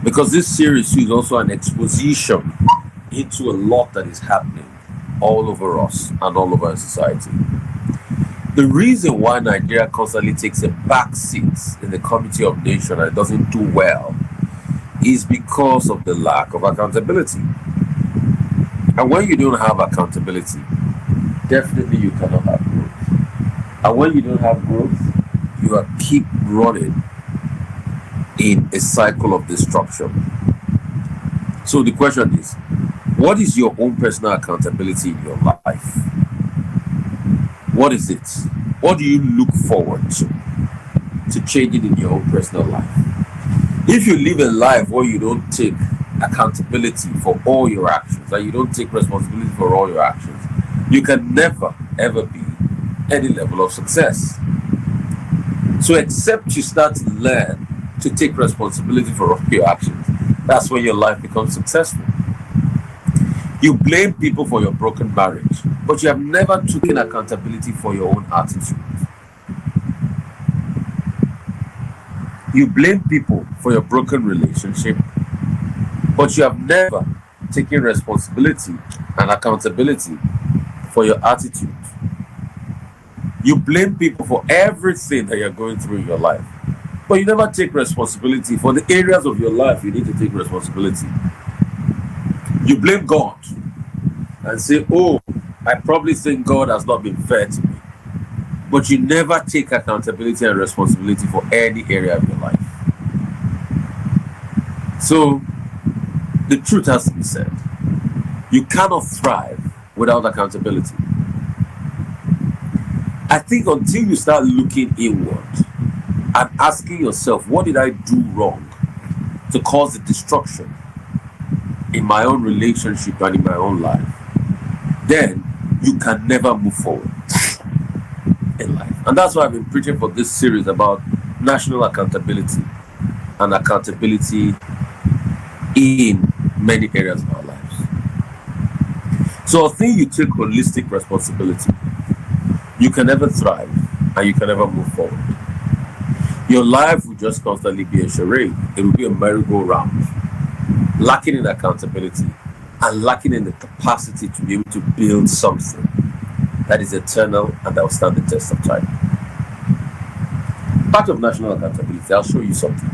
Because this series is also an exposition into a lot that is happening all over us and all over our society. The reason why Nigeria constantly takes a back seat in the Committee of Nations and doesn't do well is because of the lack of accountability. And when you don't have accountability, definitely you cannot have growth. And when you don't have growth, you are keep running in a cycle of destruction. So the question is, what is your own personal accountability in your life? What is it? What do you look forward to changing in your own personal life? If you live a life where you don't take accountability for all your actions and you don't take responsibility for all your actions, you can never ever be any level of success. So except you start to learn to take responsibility for all your actions, that's when your life becomes successful. You blame people for your broken marriage, but you have never taken accountability for your own attitude. You blame people for your broken relationship, but you have never taken responsibility and accountability for your attitude. You blame people for everything that you're going through in your life, but you never take responsibility for the areas of your life you need to take responsibility. You blame God and say, oh, I probably think God has not been fair to me. But you never take accountability and responsibility for any area of your life. So the truth has to be said. You cannot thrive without accountability. I think until you start looking inward and asking yourself, what did I do wrong to cause the destruction in my own relationship and in my own life, then you can never move forward in life. And that's why I've been preaching for this series about national accountability and accountability in many areas of our lives. So I think you take holistic responsibility, you can never thrive and you can never move forward. Your life will just constantly be a charade. It will be a merry-go-round, lacking in accountability and lacking in the capacity to be able to build something that is eternal and that will stand the test of time. Part of national accountability, I'll show you something.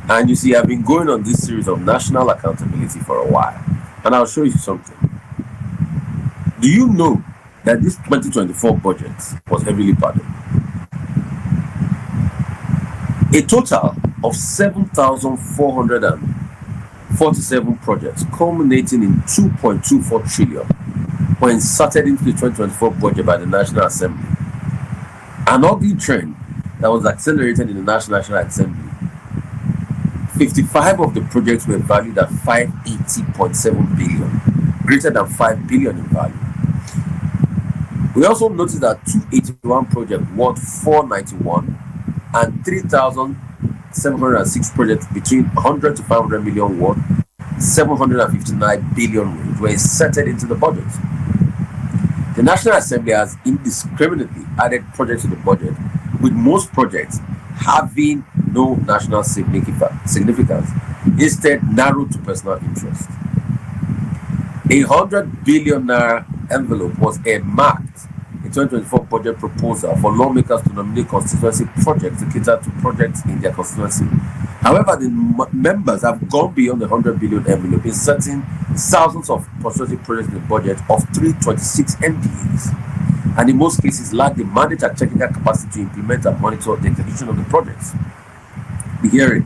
And you see, I've been going on this series of national accountability for a while, and I'll show you something. Do you know that this 2024 budget was heavily padded? A total of 7,447 projects culminating in 2.24 trillion were inserted into the 2024 budget by the National Assembly. An ugly trend that was accelerated in the National Assembly. 55 of the projects were valued at 580.7 billion, greater than 5 billion in value. We also noticed that 281 projects worth 491 and 3,706 projects between 100 to 500 million worth 759 billion were inserted into the budget. The National Assembly has indiscriminately added projects to the budget, with most projects having no national significance, instead narrowed to personal interest. A 100 billion naira envelope was earmarked in 2024 budget proposal for lawmakers to nominate constituency projects to cater to projects in their constituency. However, the members have gone beyond the 100 billion envelope, inserting thousands of constituency projects in the budget of 326 MPAs, and in most cases lack the mandate and technical capacity to implement and monitor the execution of the projects. The hearing,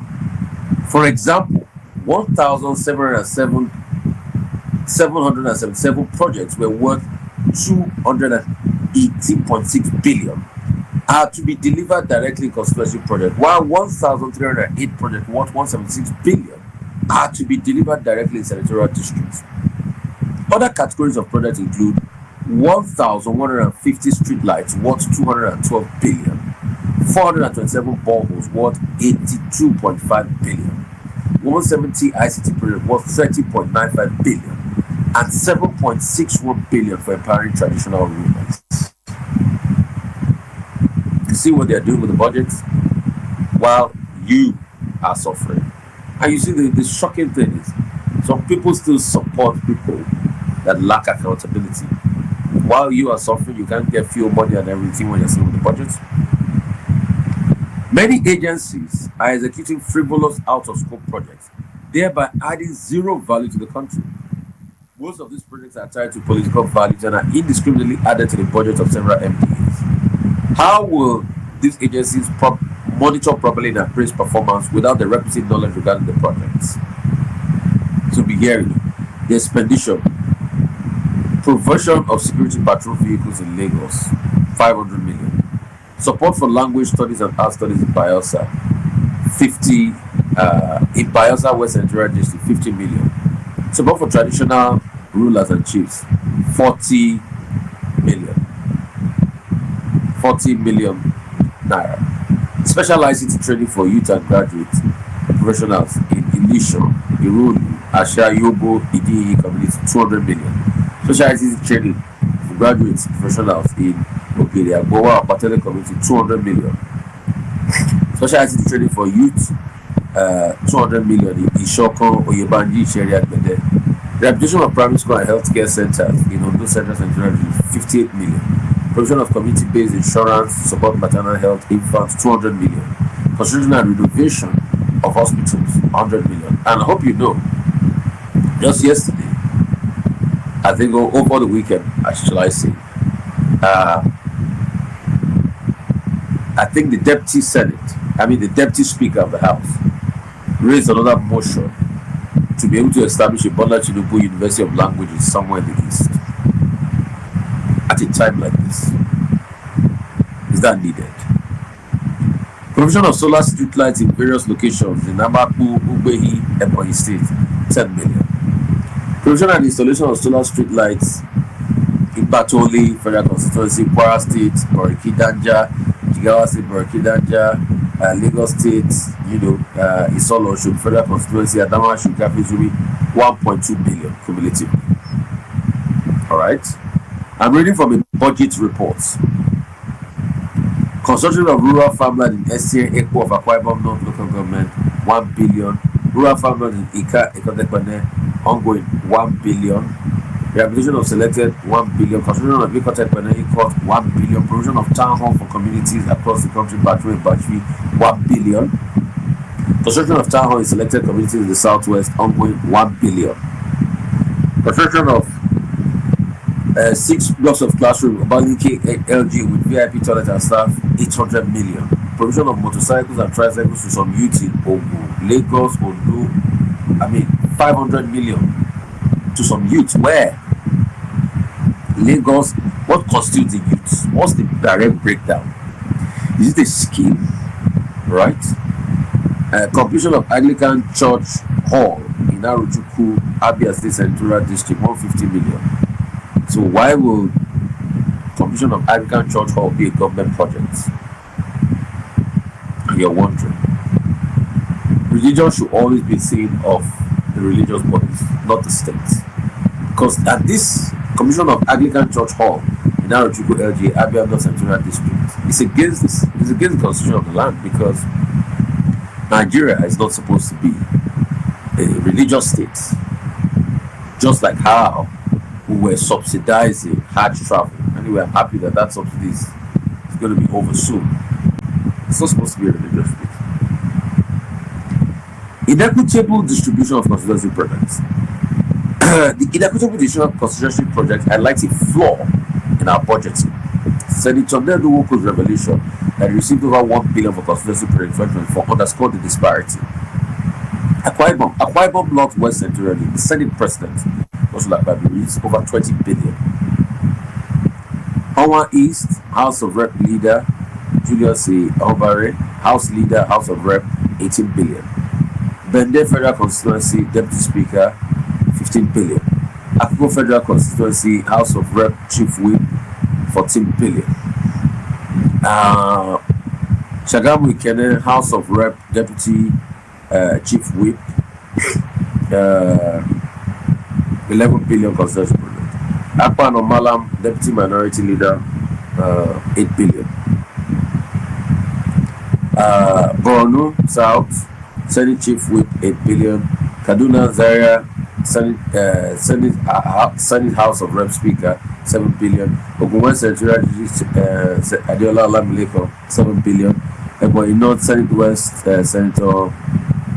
for example, 1,777 projects were worth 218.6 billion are to be delivered directly in constituency projects, while 1,308 projects worth 176 billion are to be delivered directly in senatorial districts. Other categories of projects include 1,150 streetlights worth 212 billion, 427 boreholes worth 82.5 billion, 170 ICT projects worth 30.95 billion, and 7.61 billion for empowering traditional rulers. You see what they are doing with the budget while you are suffering. And you see, the shocking thing is, some people still support people that lack accountability. While you are suffering, you can't get fuel money and everything when you're seeing the budget. Many agencies are executing frivolous out of scope projects, thereby adding zero value to the country. Most of these projects are tied to political values and are indiscriminately added to the budget of several MPs. How will these agencies monitor properly and appraise performance without the requisite knowledge regarding the projects? To be hearing the expenditure: provision of security patrol vehicles in Lagos, 500 million. Support for language studies and art studies in Bayelsa, 50 in Bayelsa West Central District, 50 million. Support for traditional rulers and chiefs, 40 million. 40 million naira. Special ICT training for youth and graduates professionals in Ilisho, Irulu, Asha, Yobo, Idi community, 200 million. Special ICT training for graduates professionals in Ogere, Agbowa, Patele community, 200 million. Special ICT training for youth, 200 million in Ishoko, Oyebanji, Sheria, Bede. Rehabilitation of primary school and healthcare centers in Ondo Central and General, 58 million. Provision of community-based insurance to support maternal health infants, 200 million. Construction and renovation of hospitals, 100 million. And I hope you know, just yesterday, I think over the weekend, shall I say, I think the the deputy speaker of the House raised another motion to be able to establish a Bola Tinubu University of Languages somewhere in the East. At a time like this, is that needed? Provision of solar street lights in various locations in Amapu, Ubehi, Ebonyi State, 10 million. Provision and installation of solar street lights in Batoli, Federal Constituency, Kwara State, Boriki Danja, Jigawa State, Boriki Danja, Lagos State, Isolo, Federal Constituency, Adama, Shukafi, Zumi, 1.2 billion cumulatively. All right. I'm reading from a budget report. Construction of rural farmland in SCA Echo of Akwa Ibom North Local Government, 1 billion. Rural farmland in Ika, Ekotekpene, ongoing, 1 billion. Rehabilitation of selected, 1 billion. Construction of Ekotekpene Court, 1 billion. Provision of town hall for communities across the country, Battery and Battery, 1 billion. Construction of town hall in selected communities in the southwest, ongoing, 1 billion. Construction of 6 blocks of classroom, Obalike LG with VIP toilet and staff, 800 million. Provision of motorcycles and tricycles to some youth in Ogun, Lagos, Ondo, 500 million to some youth. Where? Lagos. What constitutes the youth? What's the direct breakdown? Is it a scheme? Right? Completion of Anglican Church Hall in Arujuku, Abia State Central District, 150 million. So why will completion of Anglican Church Hall be a government project? And you're wondering. Religion should always be seen of the religious bodies, not the state. Because at this commission of Anglican Church Hall in Arochukwu LGA, Abia North Central District, it's against the constitution of the land, because Nigeria is not supposed to be a religious state. Just like how we were subsidizing Hajj travel. Anyway, I'm happy that subsidy is going to be over soon. It's not supposed to be a religious state. Inequitable distribution of constituency projects. The inequitable distribution of constituency projects highlights a flaw in our budget. Senator Nedu Woko's revelation that he received over 1 billion for constituency projects in 2024 underscored the disparity. Akwa Ibom North West Central, the Senate President, released over 20 billion. Hawa East, House of Rep leader Julius Obare, House leader, House of Rep, 18 billion. Bende Federal Constituency, Deputy Speaker, 15 billion. Akoko Federal Constituency, House of Rep, Chief Whip, 14 billion. Shagamu Ikene, House of Rep, Deputy Chief Whip, 11 billion constituency project. Akpan Omalam, Deputy Minority Leader, 8 billion. Borno South, Senate Chief Whip, 8 billion. Kaduna Zaria Senate House of Rep Speaker, 7 billion. Ogunwa Central Adiola Olamileko, 7 billion. Ebonyi North Senate West Senator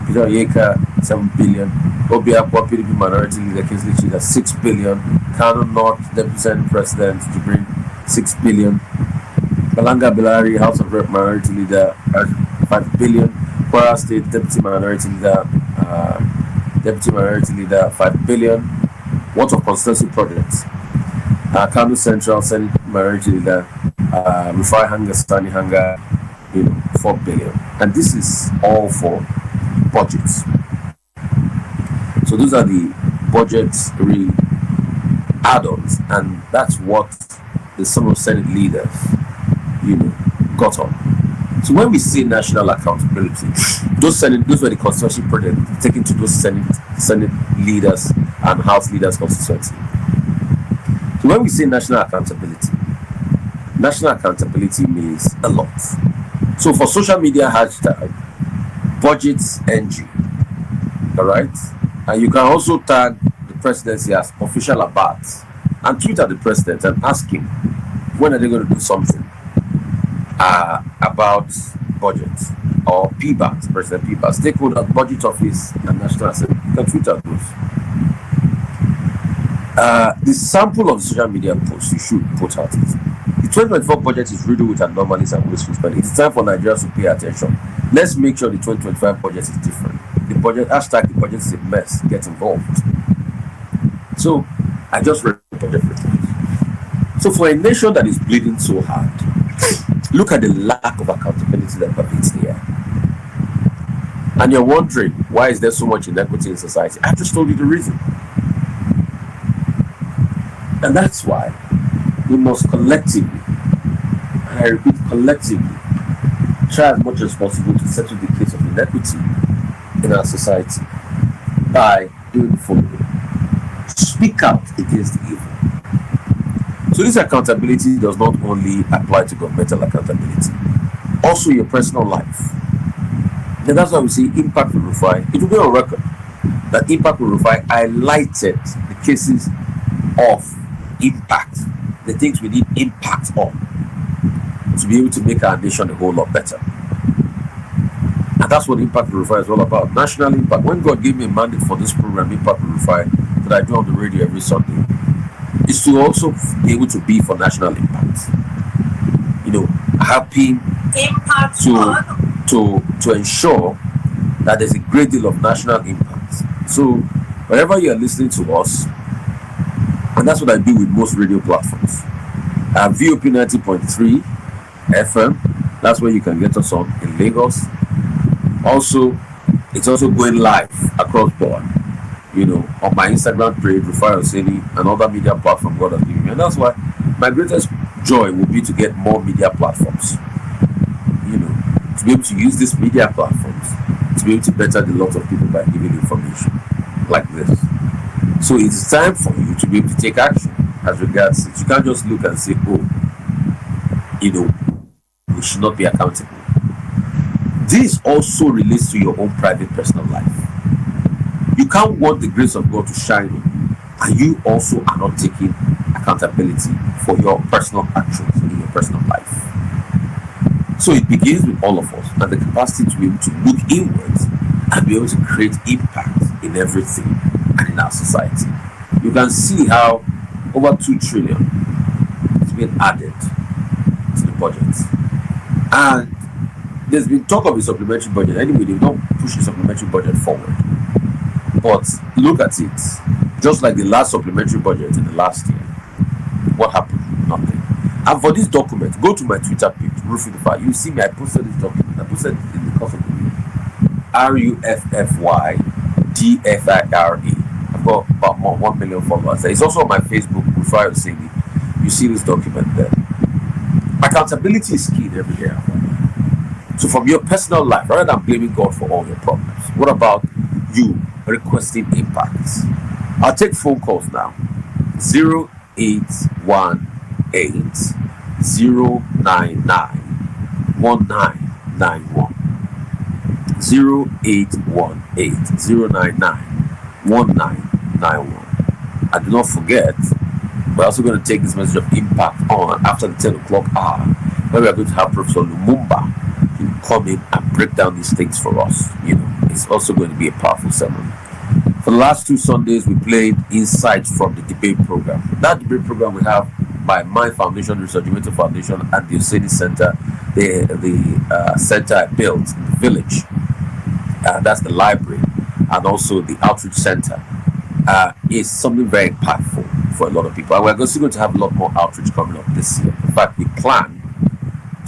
Peter Yeka, 7 billion. Obiakwa PDP Minority Leader Kingsley Chida, 6 billion. Kano North Deputy Senate President Jibrin, 6 billion. Balanga Bilari House of Rep Minority Leader, 5 billion. Kwara State Deputy Minority Leader, 5 billion. What of constituency projects? Kano Central Senate Minority Leader, Rufai Sani Hanga, 4 billion. And this is all for budgets. So those are the budgetary add-ons, and that's what the some of Senate leaders, got on. So when we say national accountability, those were the constituency projects taken to those Senate leaders and House leaders constituency. So when we say national accountability means a lot. So for social media hashtag budgetsng, all right, and you can also tag the presidency as official abats and tweet at the president and ask him when are they going to do something about budget or PBAT, President PBAT, stakeholder budget office and national assembly. You can tweet at those. The sample of social media posts you should put out is the 2024 budget is riddled with anomalies and wasteful spending. It's time for Nigerians to pay attention. Let's make sure the 2025 budget is different. The budget is a mess. Get involved. So I just read the budget report. So for a nation that is bleeding so hard, look at the lack of accountability that pervades the air. And you're wondering, why is there so much inequity in society? I just told you the reason. And that's why we must collectively, and I repeat, collectively, try as much as possible to settle the case of inequity in our society by doing the following. Speak out against evil. So this accountability does not only apply to governmental accountability, also your personal life. And that's why we see Impact with Rufai. It will be on record that Impact with Rufai highlighted the cases of impact, the things we need impact on to be able to make our nation a whole lot better. And that's what Impact with Rufai is all about. National impact. When God gave me a mandate for this program, Impact with Rufai, that I do on the radio every Sunday, is to also be able to be for national impact. Helping impact to ensure that there's a great deal of national impact. So wherever you are listening to us, and that's what I do with most radio platforms. VOP 90.3 FM, that's where you can get us on in Lagos. Also, it's also going live across board, on my Instagram page, Rufai Oseni, and other media platforms God has given me. And that's why my greatest joy will be to get more media platforms, to be able to use these media platforms to be able to better the lot of people by giving information like this. So it's time for you to be able to take action as regards it. You can't just look and say, we should not be accountable. This also relates to your own private personal life. You can't want the grace of God to shine on, and you also are not taking accountability for your personal actions in your personal life. So it begins with all of us and the capacity to be able to look inwards and be able to create impact in everything and in our society. You can see how over 2 trillion has been added to the budget. And there's been talk of a supplementary budget. Anyway, they've not pushed the supplementary budget forward. But look at it. Just like the last supplementary budget in the last year, what happened? Nothing. And for this document, go to my Twitter page, Rufai. You see me, I posted this document. I posted it in the course of the week. RUFFY DFIRE. I've got about 1 million followers. It's also on my Facebook, Rufai Oseni. You see this document there. Accountability is key in every area. So from your personal life, rather than blaming God for all your problems, what about you requesting impacts? I'll take phone calls now. 0818 099 1991. 0818-099-1991. And do not forget, we're also going to take this message of impact on after the 10 o'clock hour, where we are going to have Professor Lumumba come in and break down these things for us. It's also going to be a powerful sermon. For the last 2 Sundays, we played insights from the debate program. That debate program we have by My Foundation, Research Foundation, and the Oseni Center, the center I built in the village. That's the library, and also the outreach center. Is something very impactful for a lot of people. And we're also going to have a lot more outreach coming up this year. In fact, we plan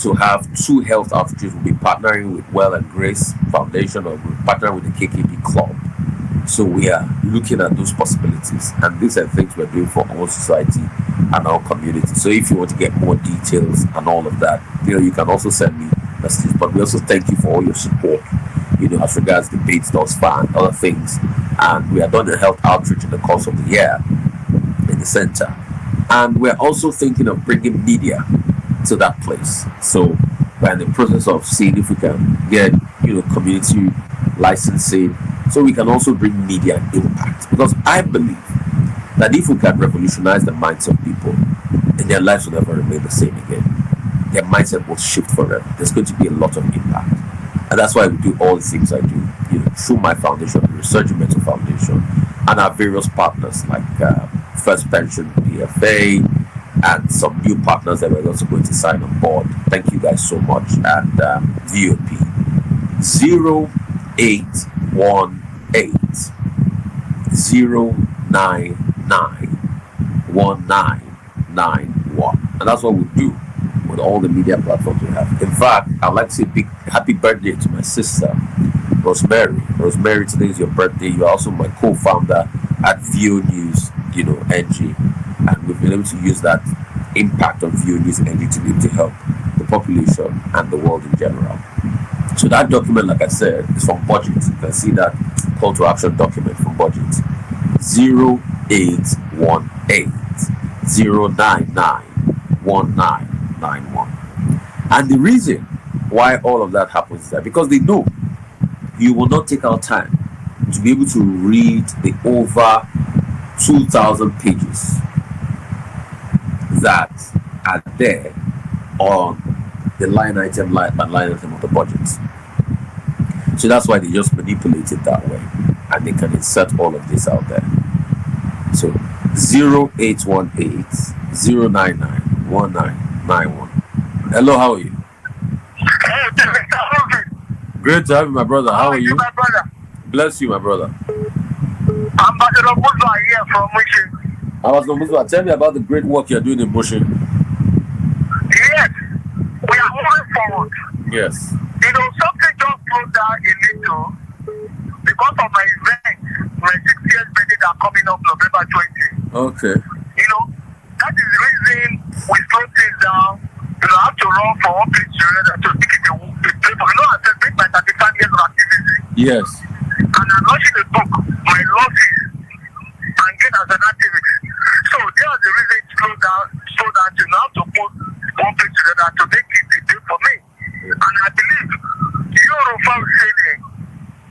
to have 2 health outreaches. We'll be partnering with Well and Grace Foundation, or we'll partner with the KKP Club. So we are looking at those possibilities, and these are things we're doing for our society and our community. So if you want to get more details and all of that, you can also send me messages. But we also thank you for all your support, as regards debates thus far and other things. And we are doing a health outreach in the course of the year in the center. And we're also thinking of bringing media to that place. So we're in the process of seeing if we can get, community licensing, so we can also bring media and impact. Because I believe that if we can revolutionize the minds of people, then their lives will never remain the same again. Their mindset will shift forever. There's going to be a lot of impact. And that's why we do all the things I do, through my foundation, the Research Foundation, and our various partners like First Pension, PFA, and some new partners that we're also going to sign on board. Thank you guys so much. And VOP 0818-099-1991. And that's what we do with all the media platforms we have. In fact, I'd like to say a big happy birthday to my sister, Rosemary. Rosemary, today is your birthday. You're also my co-founder at VO News, NG. And we've been able to use that impact on VO News NG to be able to help the population and the world in general. So that document, like I said, is from budget. You can see that call to action document from budget. 0818-099-1991. And the reason why all of that happens is that because they know you will not take our time to be able to read the over 2,000 pages that are there on the line item of the budget. So that's why they just manipulate it that way, and they can insert all of this out there. So 0818-099-1991. Hello, how are you? Great to have you, my brother. How are you? My brother. Bless you, my brother. Ambassador Muswa here from Mushin. Ambassador Muswa, tell me about the great work you're doing in Mushin. Yes, we are moving forward. Yes. Something just slowed down a little because of my event, my 60th birthday that are coming up November 20. Okay. That is the reason we slowed things down. I have to run for one place to another to pick it the paper. I celebrate my 35 years of activity. Yes. And I'm launching a book, My Losses and Gain as an Activist. So there's the reason it slowed down to now to put one place together to make it a day for me. And I believe you, Rufai Oseni,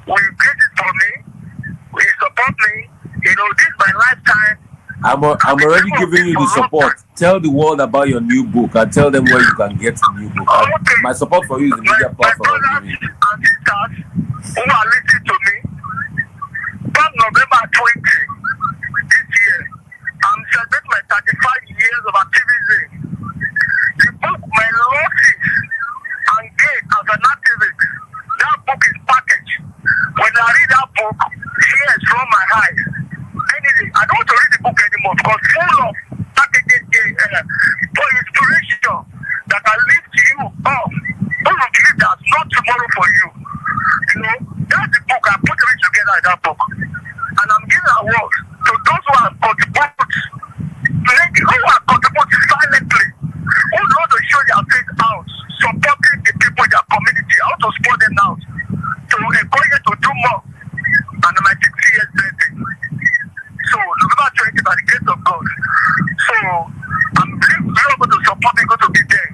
will create it for me, will support me. This is my lifetime. I'm already giving you the support. Tell the world about your new book and tell them where you can get the new book. Okay. My support for you is the media platform. My brothers and sisters who are listening to me, come November 20 this year, I'm celebrating my 35 years of activism. The book, My Losses and Gain as an Activist, that book is packaged. When I read that book, tears from my eyes. Anyway, I don't want to read the book anymore because full of packaging for inspiration that I lift you up. Who will believe that's not tomorrow for you? That's the book. I put it together in that book. And I'm giving awards to those who have contributed silently, who know to show their face out, supporting the people in their community, how to support them out, to encourage them to do more. And my 60 years birthday. So November 20 by the grace of God. So I'm really going to support me, going to be there.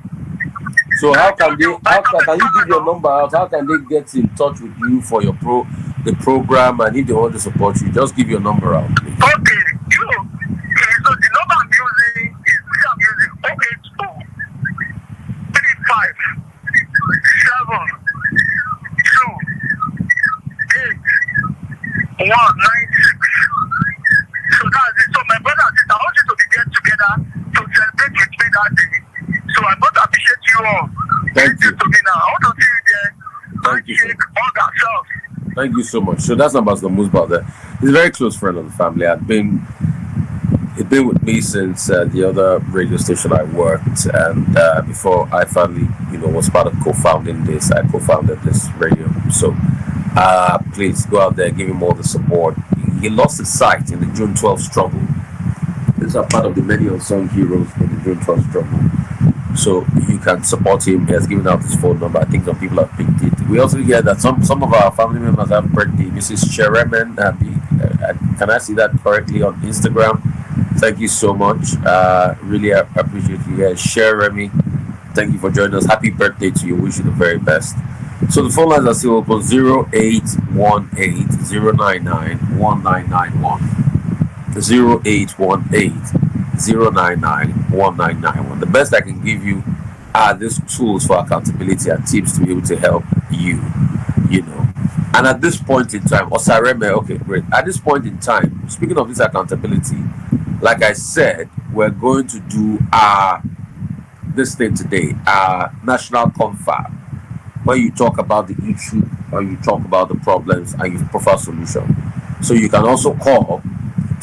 So how can you give your number out? How can they get in touch with you for your the program, and if they want to support you, just give your number out, please. Okay, so the number I'm using is 082 35 7 2 8 196. So that's it. So my brother and sister, I want you to be there together to celebrate with me that day. So I want to appreciate you all. Thank you. To me now. I want to see you there. Thank you. All ourselves. Thank you so much. So that's Ambassador Musba there. He's a very close friend of the family. He's been with me since the other radio station I worked, and before I finally, was part of co-founding this, I co-founded this radio. So please go out there, give him all the support. He lost his sight in the June 12th struggle. These are part of the many unsung heroes in the June 12th struggle. So you can support him. He has given out his phone number. I think some people have picked it. We also hear that some of our family members have birthday. Mrs. Sheremen, can I see that correctly on Instagram? Thank you so much. Really appreciate you guys. Sheremi, thank you for joining us. Happy birthday to you. Wish you the very best. So the phone lines are still open: 0818-099-1991. 0818-099-1991. The best I can give you are these tools for accountability and tips to be able to help you, And at this point in time, Osareme, okay, great. At this point in time, speaking of this accountability, like I said, we're going to do this thing today, our national confab, where you talk about the issue, or you talk about the problems, and you profile solution. So you can also call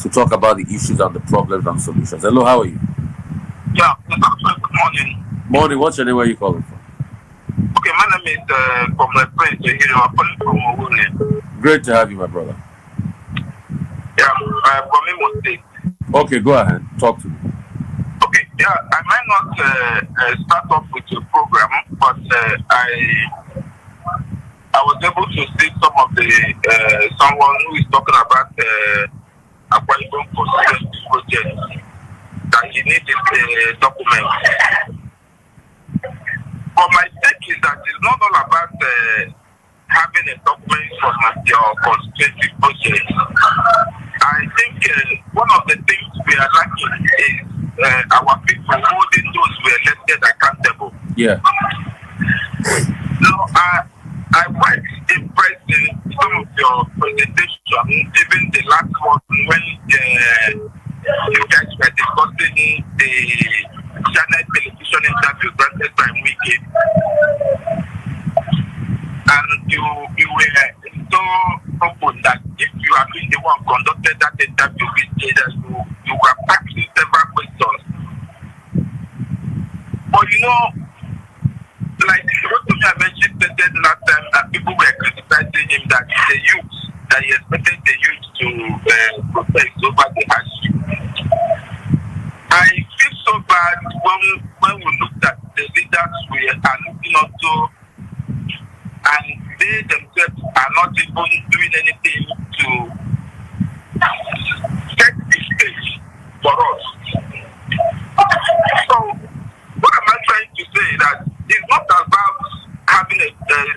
to talk about the issues and the problems and solutions. Hello, how are you? Yeah, good morning. Morning, what's your name? Where are you calling from? Okay, my name is from my friend here. I'm calling from Ogunle. Great to have you, my brother. Yeah, I'm from Imo State. Okay, go ahead. Talk to me. Okay, yeah, I might not start off with your program, but I was able to see some of the someone who is talking about Aquarium constituency project that he needs a document. But my take is that it's not all about having a document from your constituency project. I think one of the things we are lacking is our people holding those who are elected accountable. Yeah. Now, I quite impressed in some of your presentation, even the last one when you guys were discussing the channel television interview granted by Wiki. And you were so open that if you are being the one conducted that interview with Jada, you were asking several questions. But like I mentioned last time, that people were criticizing him that the youth, that he expected the youth to protest over the hardship. I feel so bad when we looked at the leaders we are looking onto, and they themselves are not even doing anything to set the stage for us. So, what am I trying to say? That it's not about having a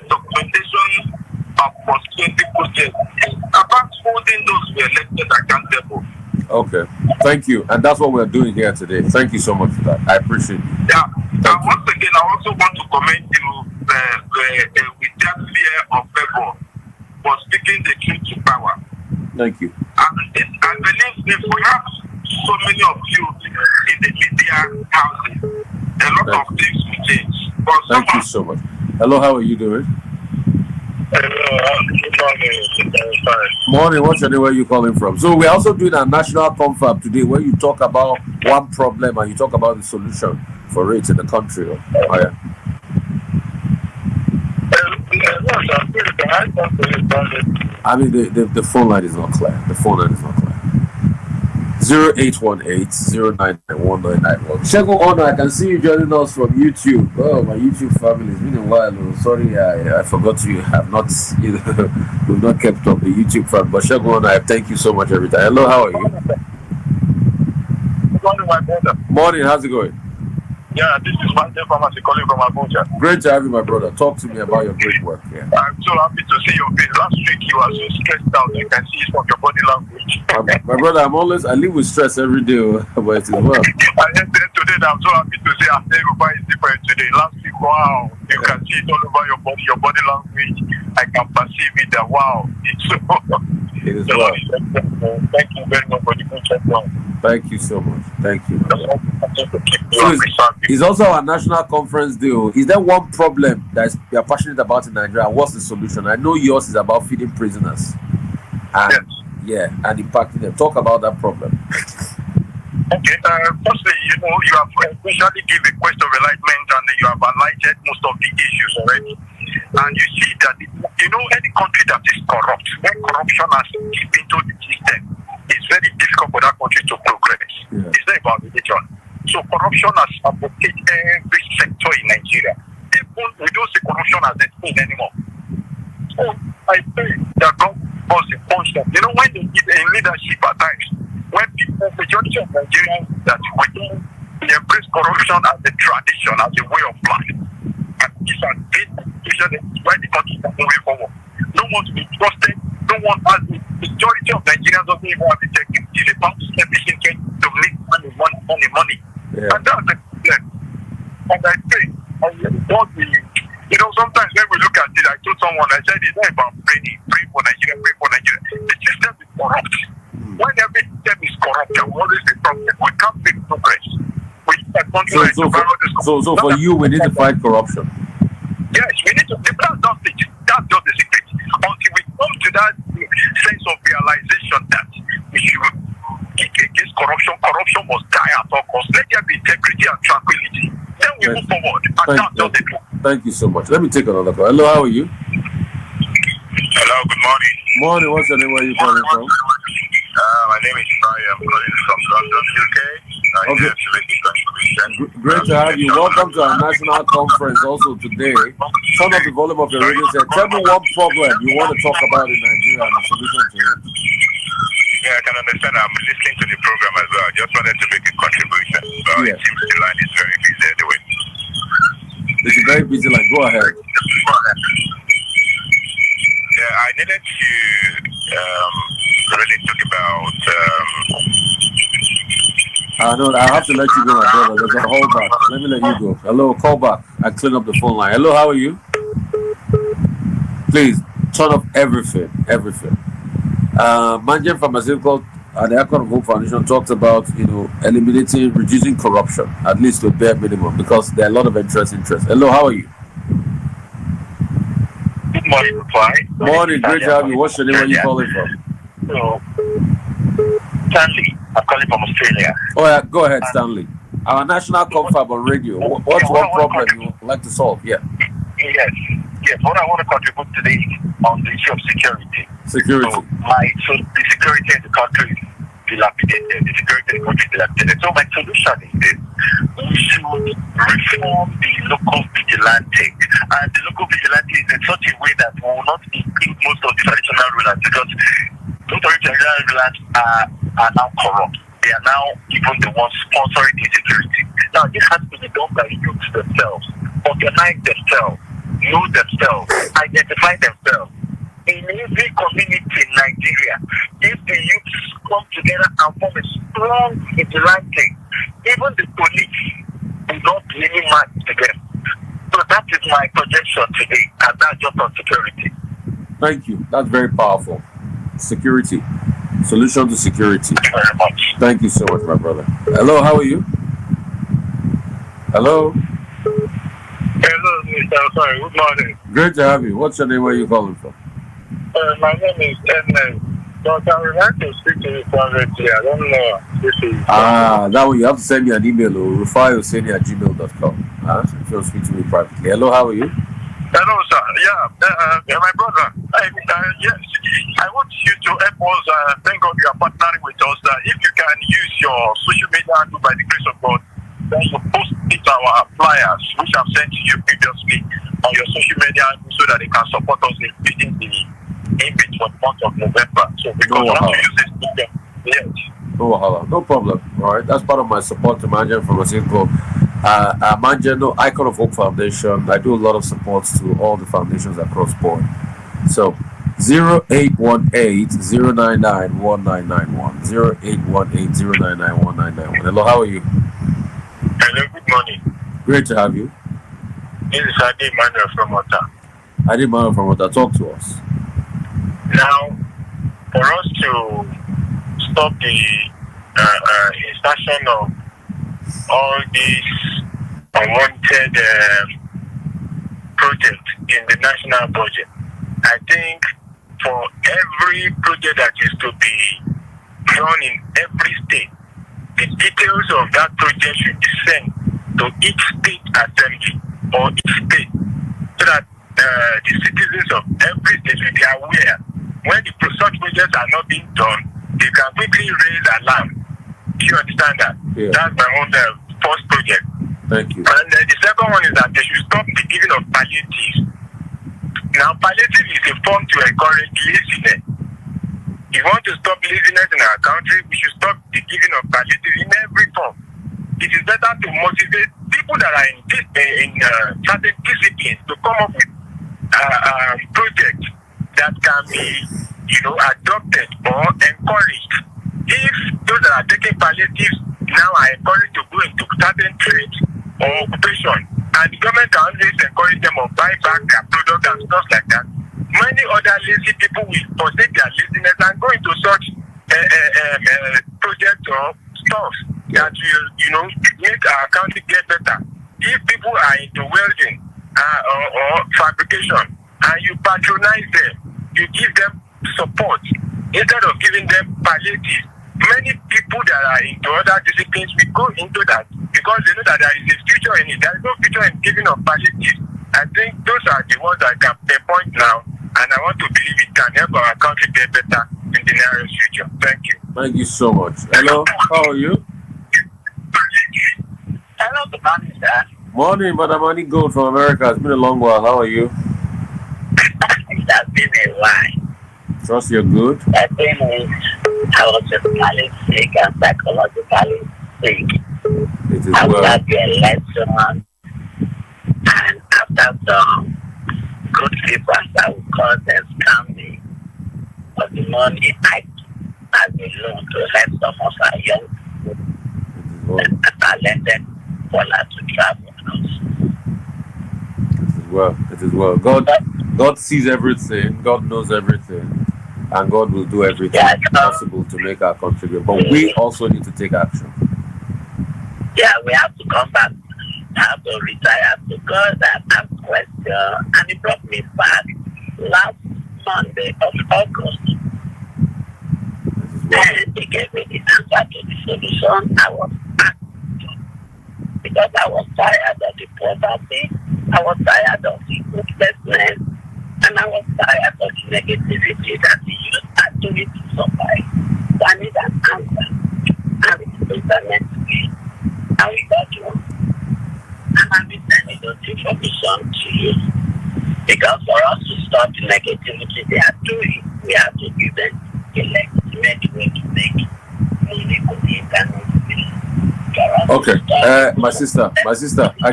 documentation of constituency projects. It's about holding those who are elected accountable. Okay, thank you. And that's what we're doing here today. Thank you so much for that. I appreciate it. Yeah. And once again, I also want to commend you with that fear of favor for speaking the truth to power. Thank you. And I believe if we have so many of you in the media houses, a lot of things will change. But thank you so much. Hello, how are you doing? Morning, what's your name? Where are you calling from? So we're also doing a national confab today where you talk about one problem and you talk about the solution for it in the country. Oh, yeah. I mean, the phone line is not clear. The phone line is not clear. 0818-099-1991. Shego Ono, I can see you joining us from YouTube. Oh, my YouTube family. It's been a while. Oh, sorry, I forgot you have not, we've not kept up the YouTube fan. But Shego Ono, I thank you so much every time. Hello, how are you? Good morning, my brother. Morning, how's it going? Yeah, this is Monday Pharmacy calling from Abuja. Great to have you, my brother. Talk to me about your great work. Yeah. I'm so happy to see your face. Last week you were so stressed out. I can see it from your body language. My brother, I live with stress every day, but it is well. And then today, I'm so happy to say after Rufai is different today. Last week, wow, you can see it all over your body language. I can perceive it that wow, it's so. It is well. Thank you very much for the good job done. Thank you so much. Thank you. So it's also our national conference deal. Is there one problem that you are passionate about in Nigeria? What's the solution? I know yours is about feeding prisoners. And yes. Yeah, and impacting them. Talk about that problem. Okay, firstly, you have officially given a quest of enlightenment and you have highlighted most of the issues already. And you see that, any country that is corrupt, when corruption has deep into the system, it's very difficult for that country to progress. Yeah. It's not about religion. So corruption has affected every sector in Nigeria. Even we don't see corruption as a thing anymore. So I say that God was a function. When they give a leadership at times, when people, majority of Nigerians, that we embrace corruption as a tradition, as a way of life. And it's a great situation why the country is moving forward. No one to be trusted, no one has the majority of Nigerians doesn't even have the technique. They found everything to make money. Yeah. And that's the problem. And I say, sometimes when we look at it, I told someone, I said, it's not about praying for Nigeria. The system is corrupt. When every system is corrupt, there will always be problem. We can't make progress. So for you, we need to fight corruption. Yes, we need to. That's just the secret. Until we come to that sense of realization that we should kick against corruption. Corruption must die at all costs. Let there be integrity and tranquility. Then we move forward. And that's just the truth. Thank you so much. Let me take another call. Hello, how are you? Hello, good morning. Morning, what's your name? Where are you calling from? My name is Rufai. I'm calling from London, UK. Okay. Great to have you. Welcome to our national conference also today. Turn up the volume of your radio set. Tell me one problem you want to talk about in Nigeria and the solution to it. Yeah, I can understand. I'm listening to the program as well. I just wanted to make a contribution. So Yeah. It seems the line is very busy anyway. It's a very busy line. Go ahead. Yeah, I needed to really talk about. I have to let you go, my brother. There's a hold back. Let me let you go. Hello, call back. I clean up the phone line. Hello, how are you? Please turn off everything. Manjan Pharmaceutical and the Icon of Hope Foundation talked about reducing corruption at least to a bare minimum because there are a lot of interest. Hello, how are you? Good morning, Rufai. Morning, great to have you. What's your name? Where are you calling from? So, Stanley, I'm calling from Australia. Oh yeah, go ahead, Stanley. Our national confab on radio. What's one problem you would like to solve? Yeah. Yes. What I want to contribute today on the issue of security. So the security in the country is dilapidated. The security in the country is dilapidated. So my solution is this: we should reform the local vigilante, and the local vigilante is in such a way that we will not include most of the traditional rulers because most of the traditional rulers are now corrupt. They are now even the ones sponsoring the insecurity. Now this has to be done by youths themselves, organize themselves, know themselves, identify themselves. In every community in Nigeria, if the youths come together and form a strong vigilante, even the police will not be any match to them. So that is my projection today, and that's just on security. Thank you. That's very powerful. Security. Solution to security. Thank you very much. Thank you so much, my brother. Hello, how are you? Hello. Hello, Mr. Sorry, good morning. Great to have you. What's your name? Where are you calling from? My name is Edmund. But I would like to speak to you privately. I don't know. That one you have to send me an email or Rufai Oseni at gmail.com. If you speak to me privately. Hello, how are you? Hello, sir. Yeah, my brother. Yes, I want you to help us. Thank God you are partnering with us. If you can use your social media handle by the grace of God, then you post it to our flyers, which I've sent to you previously on your social media handle so that they can support us in feeding the image for the month of November. So because we want to use this system. Yes. No problem. All right. That's part of my support to Manjan Pharmaceutical Manjano, Icon of Hope Foundation. I do a lot of supports to all the foundations across board. So 0818-099-1991. 0818-099-1991. Hello, how are you? Hello, good morning. Great to have you. This is Adi Manuel from Ota. Adi Manuel from Ota, talk to us. Now, for us to stop the insertion of all these unwanted projects in the national budget, I think for every project that is to be done in every state, the details of that project should be sent to each state assembly or each state so that the citizens of every state will be aware when the such projects are not being done, they can quickly raise alarm. Do you understand that? Yeah. That's my own first project. Thank you. And the second one is that they should stop the giving of palliatives. Now, palliative is a form to encourage laziness. If you want to stop laziness in our country, we should stop the giving of palliative in every form. It is better to motivate people that are in certain disciplines to come up with projects that can be, adopted or encouraged. If those that are taking palliatives now are encouraged to go into certain trades or occupation, and the government can always encourage them or buy back their product and stuff like that, many other lazy people will forsake their laziness and go into such projects or stuff that will, make our country get better. If people are into welding or fabrication, and you patronize them, you give them support instead of giving them palliative. Many people that are into other disciplines will go into that because they know that there is a future in it. There is no future in giving of palliative. I think those are the ones that can pinpoint now, and I want to believe it can help our country get better in the nearest future. Thank you. Thank you so much. Hello, how are you? Hello, good morning, sir. Morning, Madam Annie Gold from America. It's been a long while. How are you? It has been a while. Trust you're good. The thing is, I was physically sick and psychologically sick. It is After well. the election and after some good people that would call them scamming for the money I as a loan to help some of our young people and talented people to travel. It is well. It is well. God sees everything. God knows everything. And God will do everything possible to make our country great. But we also need to take action. Yeah, we have to come back. I have to retire because I have a question and it brought me back last Monday of August. And he gave me the answer to the solution I was asked because I was tired of the poverty, I was tired of the hopelessness, and I was tired of the negativity that the youth are doing to survive. So I need an answer. And it's presented to me. And we got one. And I've been sending those information to you. Because for us to stop the negativity they are doing, we have to give them a legitimate way to make money on the internet. Okay, my sister, I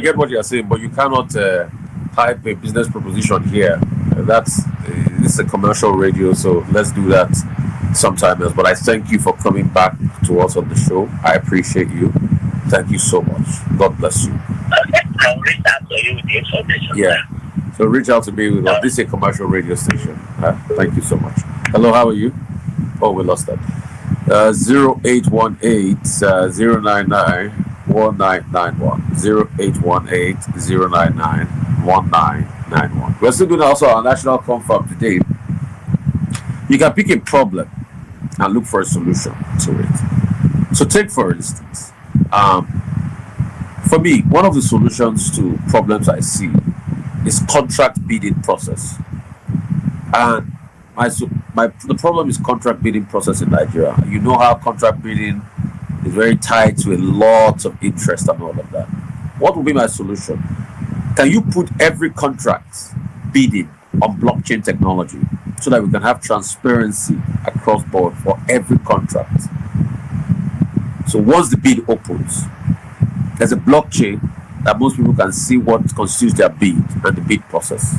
get what you're saying, but you cannot type a business proposition here. This is a commercial radio, so let's do that sometime else. But I thank you for coming back to us on the show. I appreciate you. Thank you so much. God bless you. Okay, I'll reach out to you with the information. Yeah. So reach out to me with this is a commercial radio station. Thank you so much. Hello, how are you? Oh, we lost that. 0818 099 1991. 0818 099 1991. We're still doing also our national confab today. You can pick a problem and look for a solution to it. So take for instance, for me, one of the solutions to problems I see is contract bidding process. And the problem is contract bidding process in Nigeria. You know how contract bidding is very tied to a lot of interest and all of that. What will be my solution? Can you put every contract bidding on blockchain technology so that we can have transparency across board for every contract? So once the bid opens, there's a blockchain that most people can see what constitutes their bid and the bid process,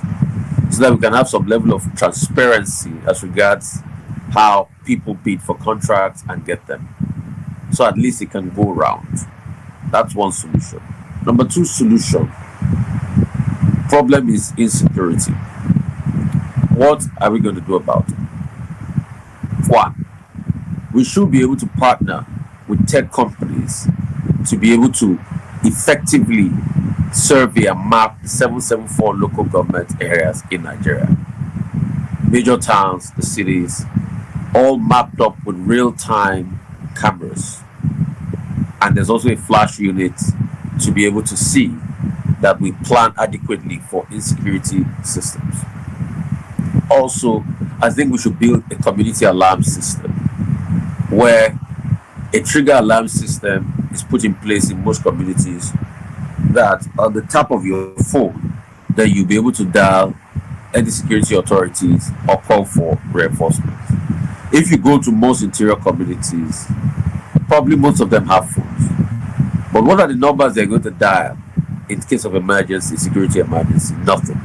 so that we can have some level of transparency as regards how people bid for contracts and get them. So at least it can go around. That's one solution. Number two solution, problem is insecurity. What are we going to do about it? One, we should be able to partner with tech companies to be able to effectively survey and map 774 local government areas in Nigeria. Major towns, the cities, all mapped up with real-time cameras. And there's also a flash unit to be able to see that we plan adequately for insecurity systems. Also, I think we should build a community alarm system where a trigger alarm system is put in place in most communities, that on the top of your phone, that you'll be able to dial any security authorities or call for reinforcement. If you go to most interior communities, probably most of them have phones. But what are the numbers they're going to dial in case of emergency, security emergency? Nothing.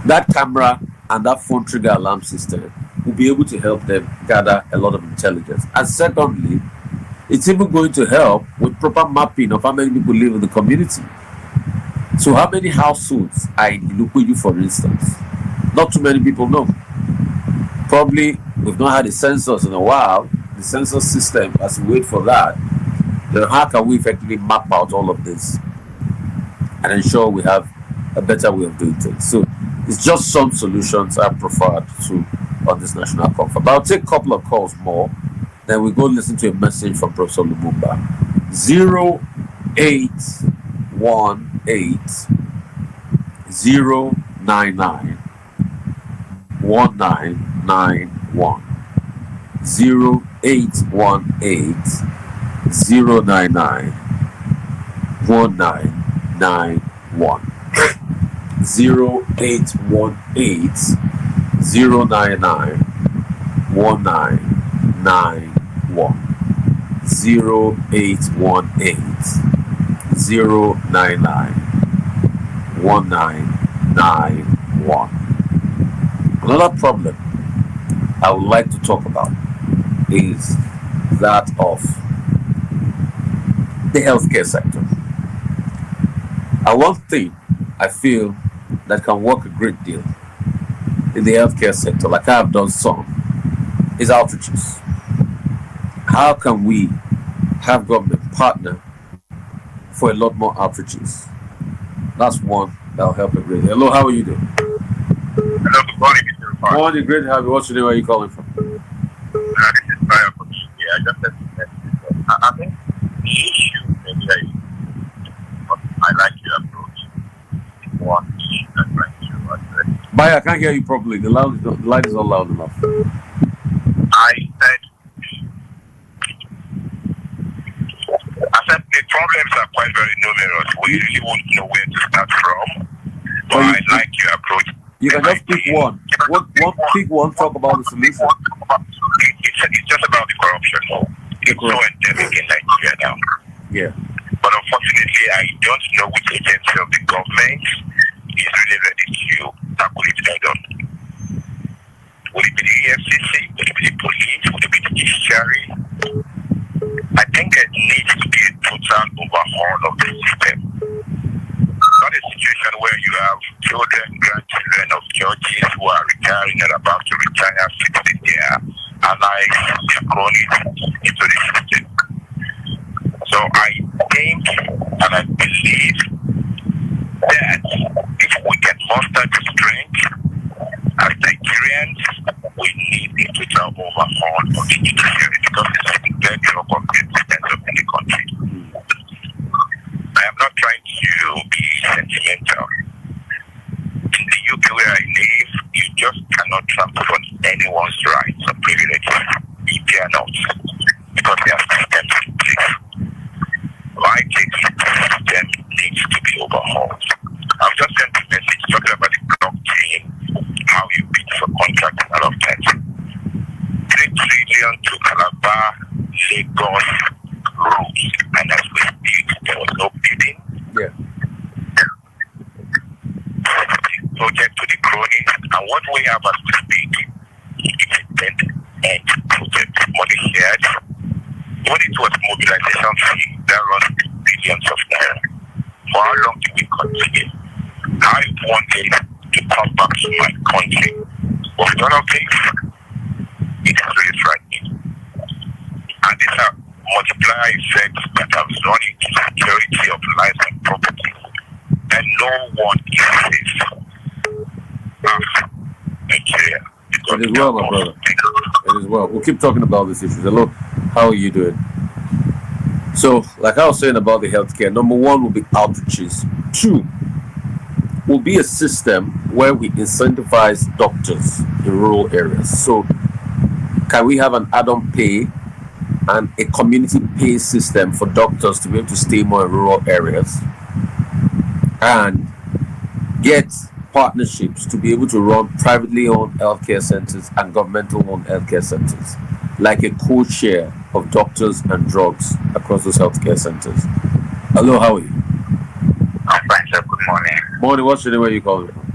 That camera and that phone trigger alarm system will be able to help them gather a lot of intelligence. And secondly, it's even going to help with proper mapping of how many people live in the community. So how many households are in Ilukuyu, for instance? Not too many people know. Probably we've not had a census in a while. The census system, as we wait for that, then how can we effectively map out all of this and ensure we have a better way of doing things? So it's just some solutions I prefer to on this national conference. But I'll take a couple of calls more. Then we go listen to a message from Professor Lumumba. 0818 099 1991. 0818 099 1991. 0818 099 1991. 0818 099 1991. Another problem I would like to talk about is that of the healthcare sector. And one thing I feel that can work a great deal in the healthcare sector, like I have done some, is outreaches. How can we have government partner for a lot more outreaches? That's one that will help a great deal. Hello, how are you doing? Hello, good morning, Mr. Rufai. Morning, great to have you. What's your name? Where are you calling from? This is Fire from I just said I think the issue maybe I like your approach. One issue I'd like to address. Baya, I can't hear you properly. The light is not loud enough. I said the problems are quite very numerous. We really won't know where to start from. But I like your approach. You can just pick one. Pick one, talk about the solution. It's just about the corruption. It's so endemic in Nigeria now. Yeah. But unfortunately, I don't know which agency of the government is really ready to tackle it head on. Will it be the EFCC? Will it be the police? Will it be the judiciary? I think there needs to be a total overhaul of the system. Not a situation where you have children, grandchildren of judges who are retiring and about to retire, fixing their allies, their cronies into the system. So I think and I believe that if we can muster the strength as Nigerians, we need a total overhaul of the judiciary because it's a very inconsistent in the country. I am not trying to be sentimental. In the UK where I live, you just cannot trample on anyone's rights or privileges if they are not, because there are systems in place. I think the system needs to be overhauled. I've just sent a message talking about the blockchain, how you bid for contracts and all of that. 3 trillion to Calabar, Lagos, rules, and as we speak, there was no bidding. Yeah. Project to the cronies, and what we have as we speak is end project, money shared. When it was mobilization fee, that runs billions of naira. For how long do we continue? I wanted to come back to my country. But none of this, it is really frightening. And these are multiplier effects that have run into security of lives and property. And no one is safe. Nigeria. It is well, my brother. It is well. We'll keep talking about these issues. Hello, how are you doing? So, like I was saying about the healthcare, number one will be outreaches. Two will be a system where we incentivize doctors in rural areas. So, can we have an add-on pay and a community pay system for doctors to be able to stay more in rural areas and get partnerships to be able to run privately owned healthcare centers and governmental owned healthcare centers, like a co-share of doctors and drugs across those healthcare centers. Hello, how are you? I'm fine, sir. Good morning. Morning, what's your name? Where are you calling from?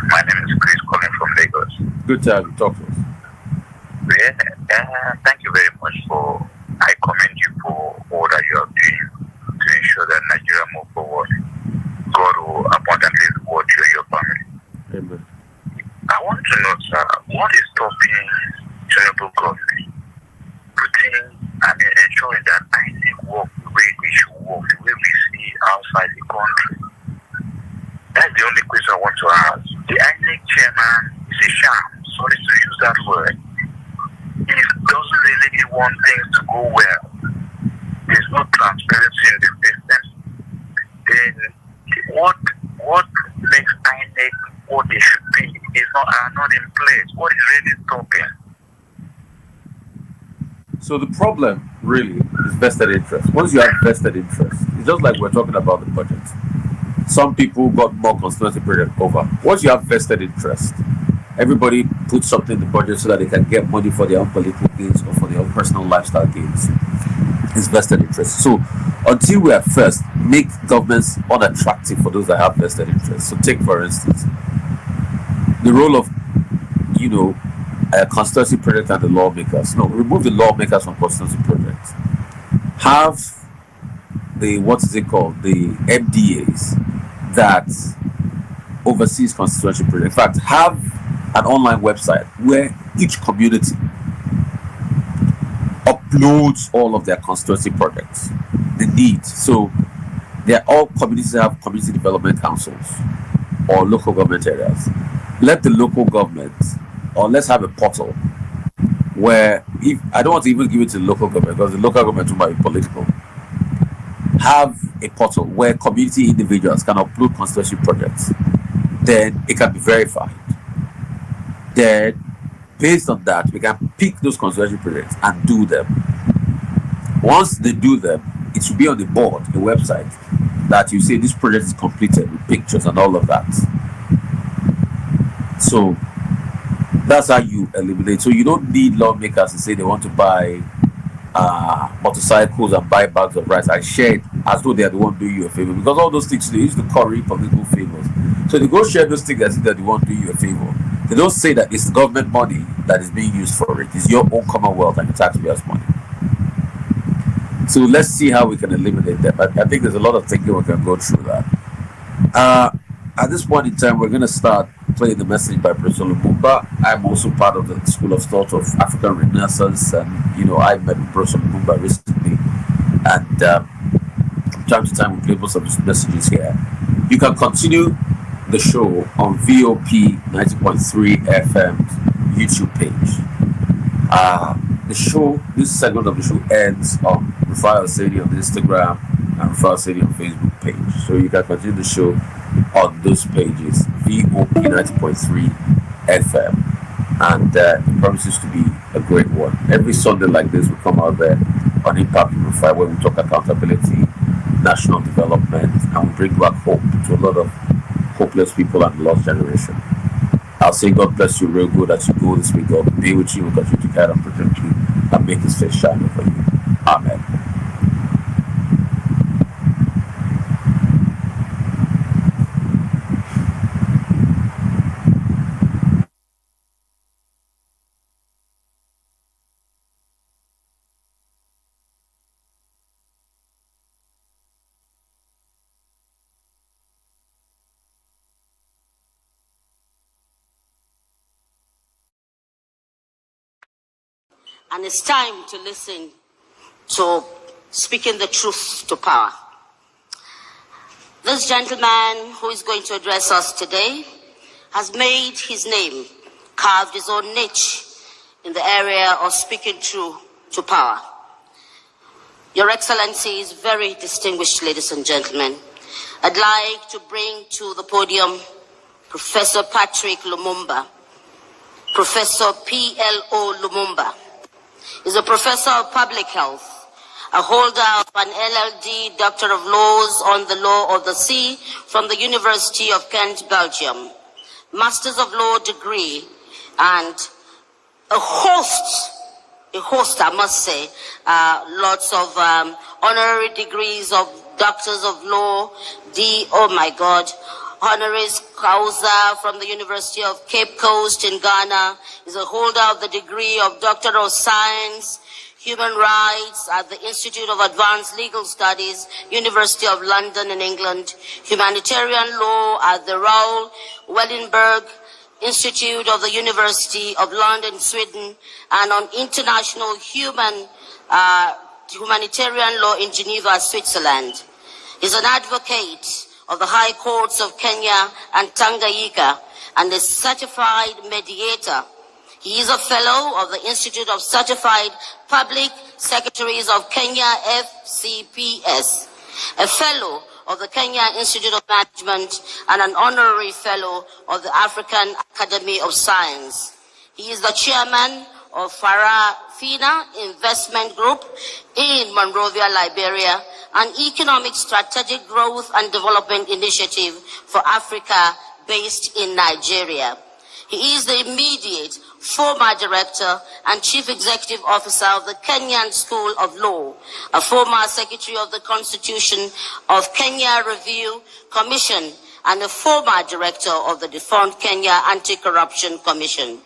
My name is Chris, calling from Lagos. Good to have you. Talk to us. Thank you very much I commend you for all that you are doing to ensure that Nigeria move forward. God will abundantly reward you and your family. Amen. I want to know, sir, what is stopping Tinubu government ensuring that INEC work the way we should work, the way we see outside the country? That's the only question I want to ask. The INEC chairman is a sham. Sorry to use that word. He doesn't really want things to go well. There's no transparency in the system. Then what makes INEC what they should be are not in place? What is really stopping? So the problem really is vested interest. Once you have vested interest, it's just like we're talking about the budget. Some people got more constituency project over. Once you have vested interest, everybody puts something in the budget so that they can get money for their own political gains or for their own personal lifestyle gains. It's vested interest. So until we are first make governments unattractive for those that have vested interest. So take for instance the role of a constituency project and the lawmakers. No, remove the lawmakers from constituency projects. Have the the MDAs that oversees constituency project. In fact, have an online website where each community uploads all of their constituency projects, the needs. So they're all communities that have community development councils or local government areas. Let the local government, or let's have a portal where, if I don't want to even give it to the local government because the local government might be political, have a portal where community individuals can upload constituency projects. Then it can be verified. Then based on that, we can pick those constituency projects and do them. Once they do them, it should be on the board, the website, that you say this project is completed with pictures and all of that. So that's how you eliminate. So you don't need lawmakers to say they want to buy motorcycles and buy bags of rice and share it as though they are the one doing you a favor, because all those things they use to curry political favors. So they go share those things as if they're the one doing you a favor. They don't say that it's government money that is being used for it. It's your own commonwealth and the taxpayers' money. So let's see how we can eliminate that. I think there's a lot of thinking we can go through that. At this point in time, we're going to start playing the message by Prof. Lumumba. I'm also part of the School of Thought of African Renaissance, and I met with Prof. Lumumba recently, and from time to time we play most of his messages here. You can continue the show on VOP 90.3 FM's YouTube page. This segment of the show ends on Rufai Oseni on Instagram and Rufai Oseni on Facebook page. So you can continue the show on those pages, VOP 90.3 FM. And it promises to be a great one. Every Sunday like this, we come out there on Impact Rufai, where we talk accountability, national development, and we bring back hope to a lot of hopeless people and the lost generation. I'll say God bless you real good as you go this week. God be with you, continue to guide and protect you, and make his face shine over you. Amen. and it's time to listen to speaking the truth to power. This gentleman who is going to address us today has made his name, carved his own niche in the area of speaking truth to power. Your Excellencies, very distinguished ladies and gentlemen, I'd like to bring to the podium Professor Patrick Lumumba. Professor P.L.O. Lumumba is a professor of public health, a holder of an LLD, Doctor of Laws on the Law of the Sea from the University of Kent, Belgium, Masters of Law degree, and a host, I must say, lots of honorary degrees of Doctors of Law, honoris causa from the University of Cape Coast in Ghana, is a holder of the degree of Doctor of Science, Human Rights at the Institute of Advanced Legal Studies, University of London in England, Humanitarian Law at the Raoul Wallenberg Institute of the University of London, Sweden, and on International Humanitarian Law in Geneva, Switzerland. He's an advocate of the High Courts of Kenya and Tanganyika and a certified mediator. He is a fellow of the Institute of Certified Public Secretaries of Kenya, FCPS, a fellow of the Kenya Institute of Management, and an honorary fellow of the African Academy of Science. He is the chairman of Farafina Investment Group in Monrovia, Liberia, an economic strategic growth and development initiative for Africa based in Nigeria. He is the immediate former director and chief executive officer of the Kenyan School of Law, a former secretary of the Constitution of Kenya Review Commission, and a former director of the defunct Kenya Anti-Corruption Commission.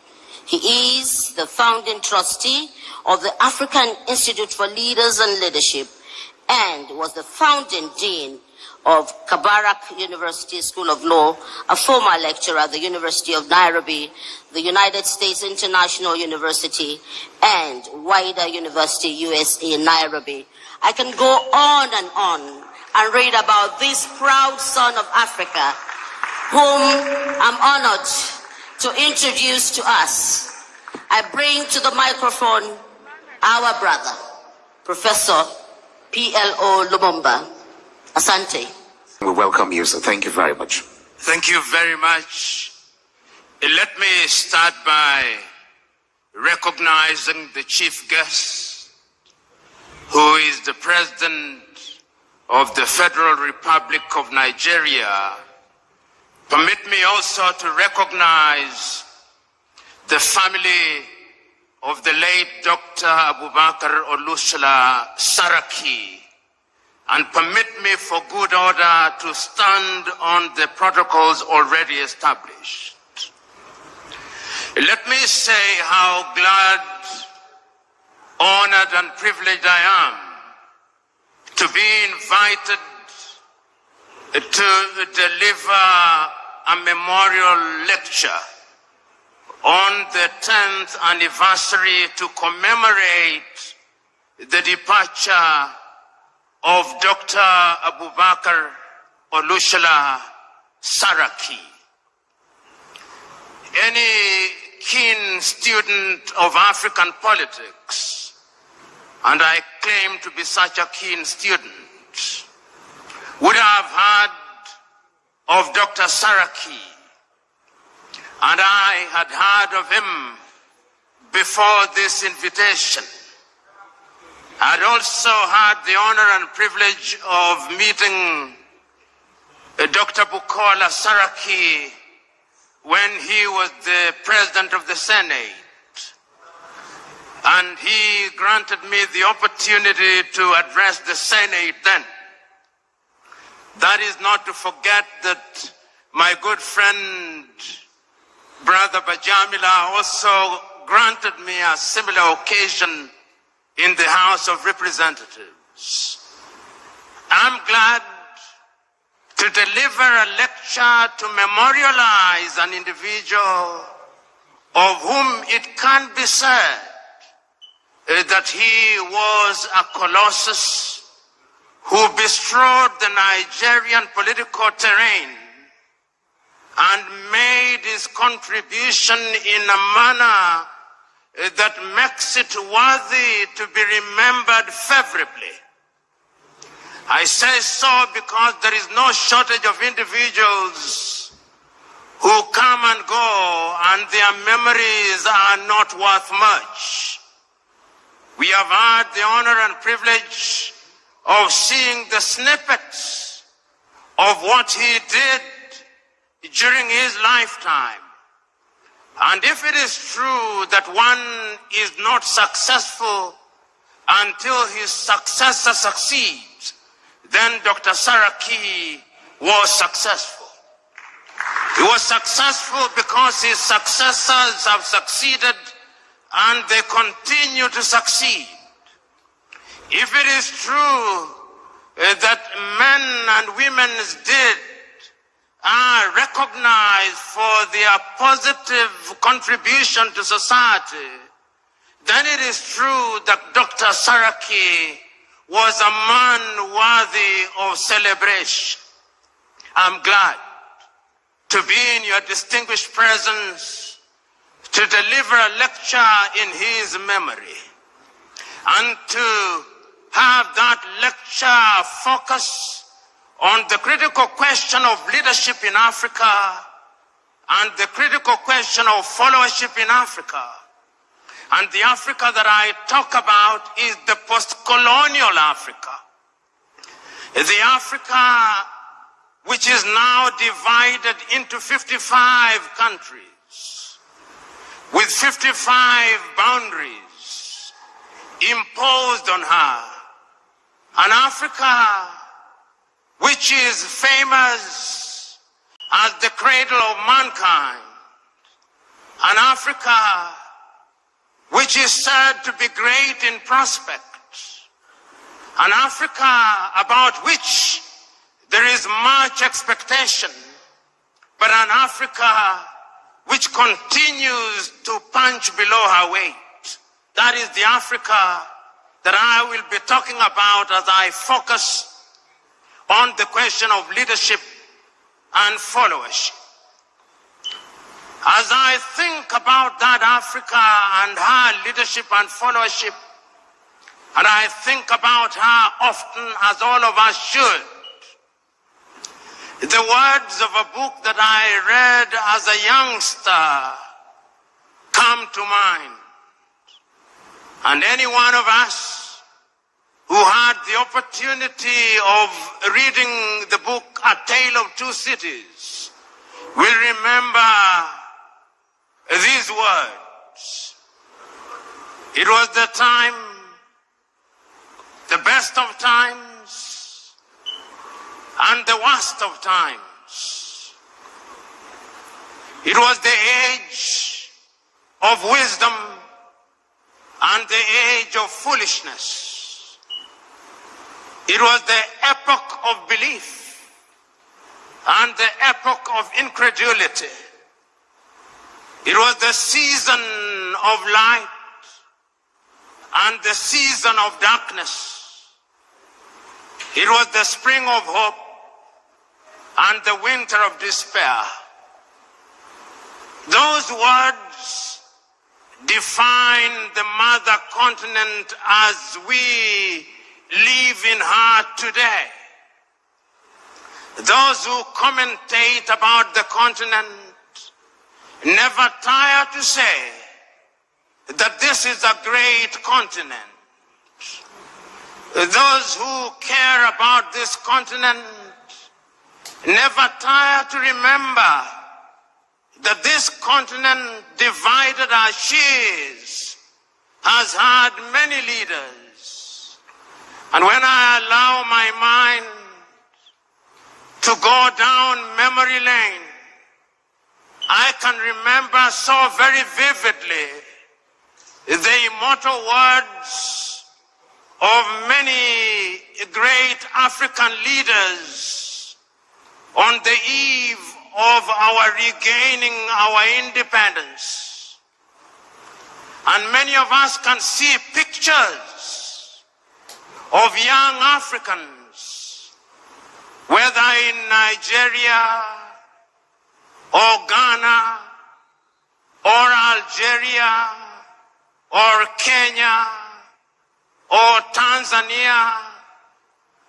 He is the founding trustee of the African Institute for Leaders and Leadership and was the founding dean of Kabarak University School of Law, a former lecturer at the University of Nairobi, the United States International University, and Wider University, USA, Nairobi. I can go on and read about this proud son of Africa, whom I'm honored to introduce to us. I bring to the microphone our brother, Professor P.L.O. Lumumba. Asante. We welcome you, so thank you very much. Thank you very much. Let me start by recognizing the chief guest, who is the President of the Federal Republic of Nigeria. Permit me also to recognize the family of the late Dr. Abubakar Olusola Saraki, and permit me for good order to stand on the protocols already established. Let me say how glad, honored, and privileged I am to be invited to deliver a memorial lecture on the 10th anniversary to commemorate the departure of Dr. Abubakar Olusola Saraki. Any keen student of African politics, and I claim to be such a keen student, would have heard of Dr. Saraki, and I had heard of him before this invitation. I had also had the honor and privilege of meeting Dr. Bukola Saraki when he was the president of the Senate. And he granted me the opportunity to address the Senate then. That is not to forget that my good friend, Brother Bajamila, also granted me a similar occasion in the House of Representatives. I'm glad to deliver a lecture to memorialize an individual of whom it can be said that he was a colossus who bestrode the Nigerian political terrain and made his contribution in a manner that makes it worthy to be remembered favorably. I say so because there is no shortage of individuals who come and go and their memories are not worth much. We have had the honor and privilege of seeing the snippets of what he did during his lifetime. And if it is true that one is not successful until his successor succeeds, then Dr. Saraki was successful. He was successful because his successors have succeeded and they continue to succeed. If it is true that men and women's deed are recognized for their positive contribution to society, then it is true that Dr. Saraki was a man worthy of celebration. I'm glad to be in your distinguished presence to deliver a lecture in his memory and to have that lecture focus on the critical question of leadership in Africa and the critical question of followership in Africa. And the Africa that I talk about is the post-colonial Africa. The Africa which is now divided into 55 countries with 55 boundaries imposed on her. An Africa which is famous as the cradle of mankind. An Africa which is said to be great in prospect. An Africa about which there is much expectation, but an Africa which continues to punch below her weight. That is the Africa that I will be talking about as I focus on the question of leadership and followership. As I think about that Africa and her leadership and followership, and I think about her often, as all of us should, the words of a book that I read as a youngster come to mind. And any one of us who had the opportunity of reading the book A Tale of Two Cities will remember these words. It was the time, the best of times and the worst of times. It was the age of wisdom and the age of foolishness. It was the epoch of belief and the epoch of incredulity. It was the season of light and the season of darkness. It was the spring of hope and the winter of despair. Those words define the mother continent as we live in her today. Those who commentate about the continent never tire to say that this is a great continent. Those who care about this continent never tire to remember that this continent, divided as she is, has had many leaders. And when I allow my mind to go down memory lane, I can remember so very vividly the immortal words of many great African leaders on the eve of our regaining our independence. And many of us can see pictures of young Africans, whether in Nigeria or Ghana or Algeria or Kenya or Tanzania,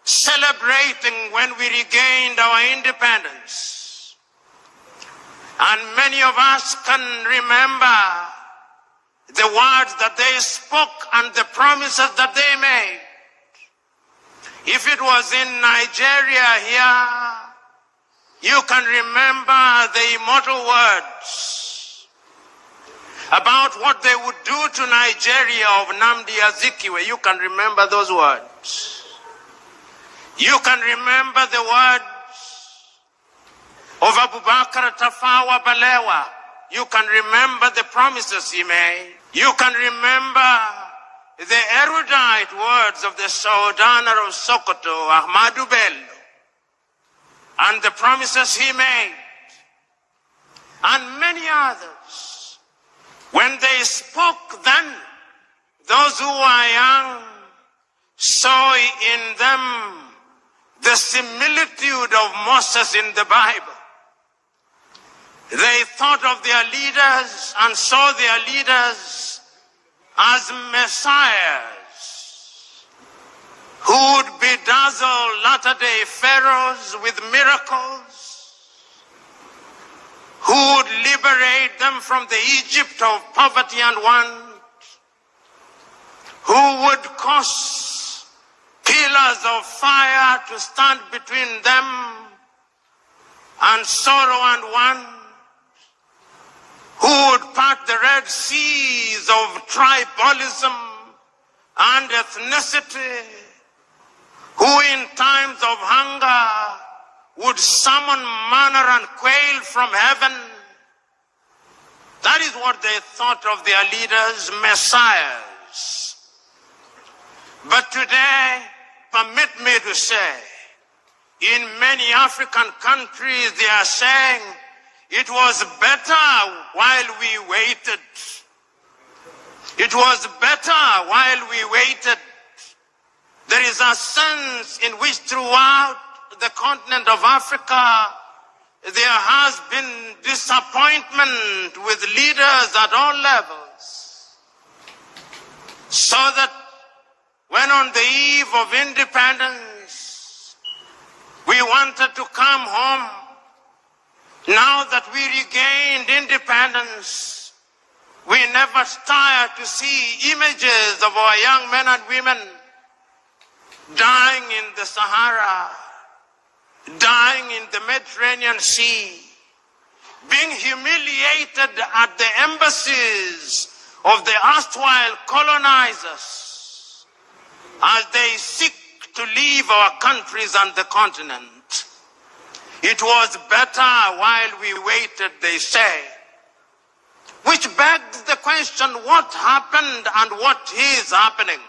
celebrating when we regained our independence. And many of us can remember the words that they spoke and the promises that they made. If it was in Nigeria here, you can remember the immortal words about what they would do to Nigeria of Nnamdi Azikiwe. You can remember those words. You can remember the words of Abubakar Tafawa Balewa. You can remember the promises he made. You can remember the erudite words of the Sultan of Sokoto, Ahmadu Bello, and the promises he made, and many others. When they spoke then, those who were young saw in them the similitude of Moses in the Bible. They thought of their leaders and saw their leaders as messiahs who would bedazzle latter-day pharaohs with miracles, who would liberate them from the Egypt of poverty and want, who would cause pillars of fire to stand between them and sorrow and want, who would part the Red Seas of tribalism and ethnicity, who in times of hunger would summon manna and quail from heaven. That is what they thought of their leaders, messiahs. But today, permit me to say, in many African countries they are saying, it was better while we waited. It was better while we waited. There is a sense in which throughout the continent of Africa, there has been disappointment with leaders at all levels. So that when on the eve of independence, we wanted to come home, now that we regained independence, we never tire to see images of our young men and women dying in the Sahara, dying in the Mediterranean Sea, being humiliated at the embassies of the erstwhile colonizers as they seek to leave our countries and the continent. It was better while we waited, they say. Which begs the question, what happened and what is happening?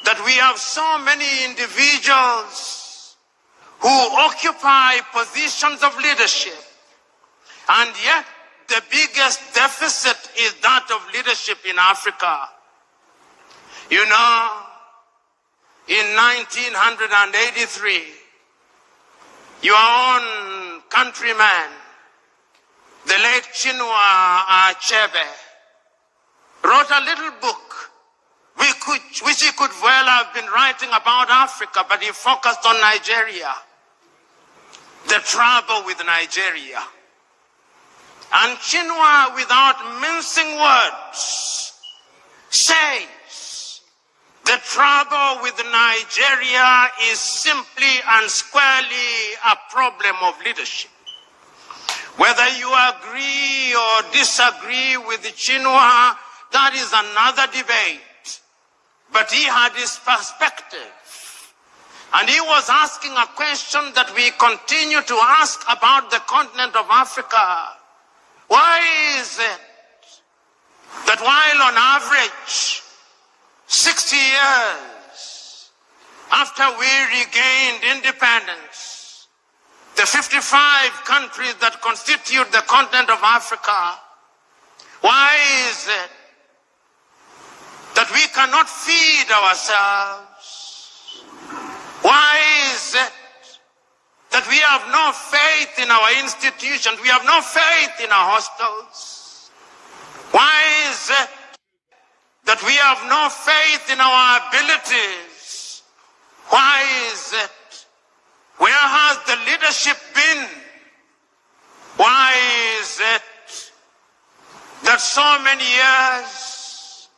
That we have so many individuals who occupy positions of leadership, and yet the biggest deficit is that of leadership in Africa. You know, in 1983, your own countryman, the late Chinua Achebe, wrote a little book which he could well have been writing about Africa, but he focused on Nigeria, the trouble with Nigeria. And Chinua, without mincing words, says the trouble with Nigeria is simply and squarely a problem of leadership. Whether you agree or disagree with Chinua, that is another debate. But he had his perspective. And he was asking a question that we continue to ask about the continent of Africa. Why is it that while on average 60 years after we regained independence, the 55 countries that constitute the continent of Africa, why is it that we cannot feed ourselves? Why is it that we have no faith in our institutions? We have no faith in our hostels. Why is it that we have no faith in our abilities? Why is it? Where has the leadership been? Why is it that so many years,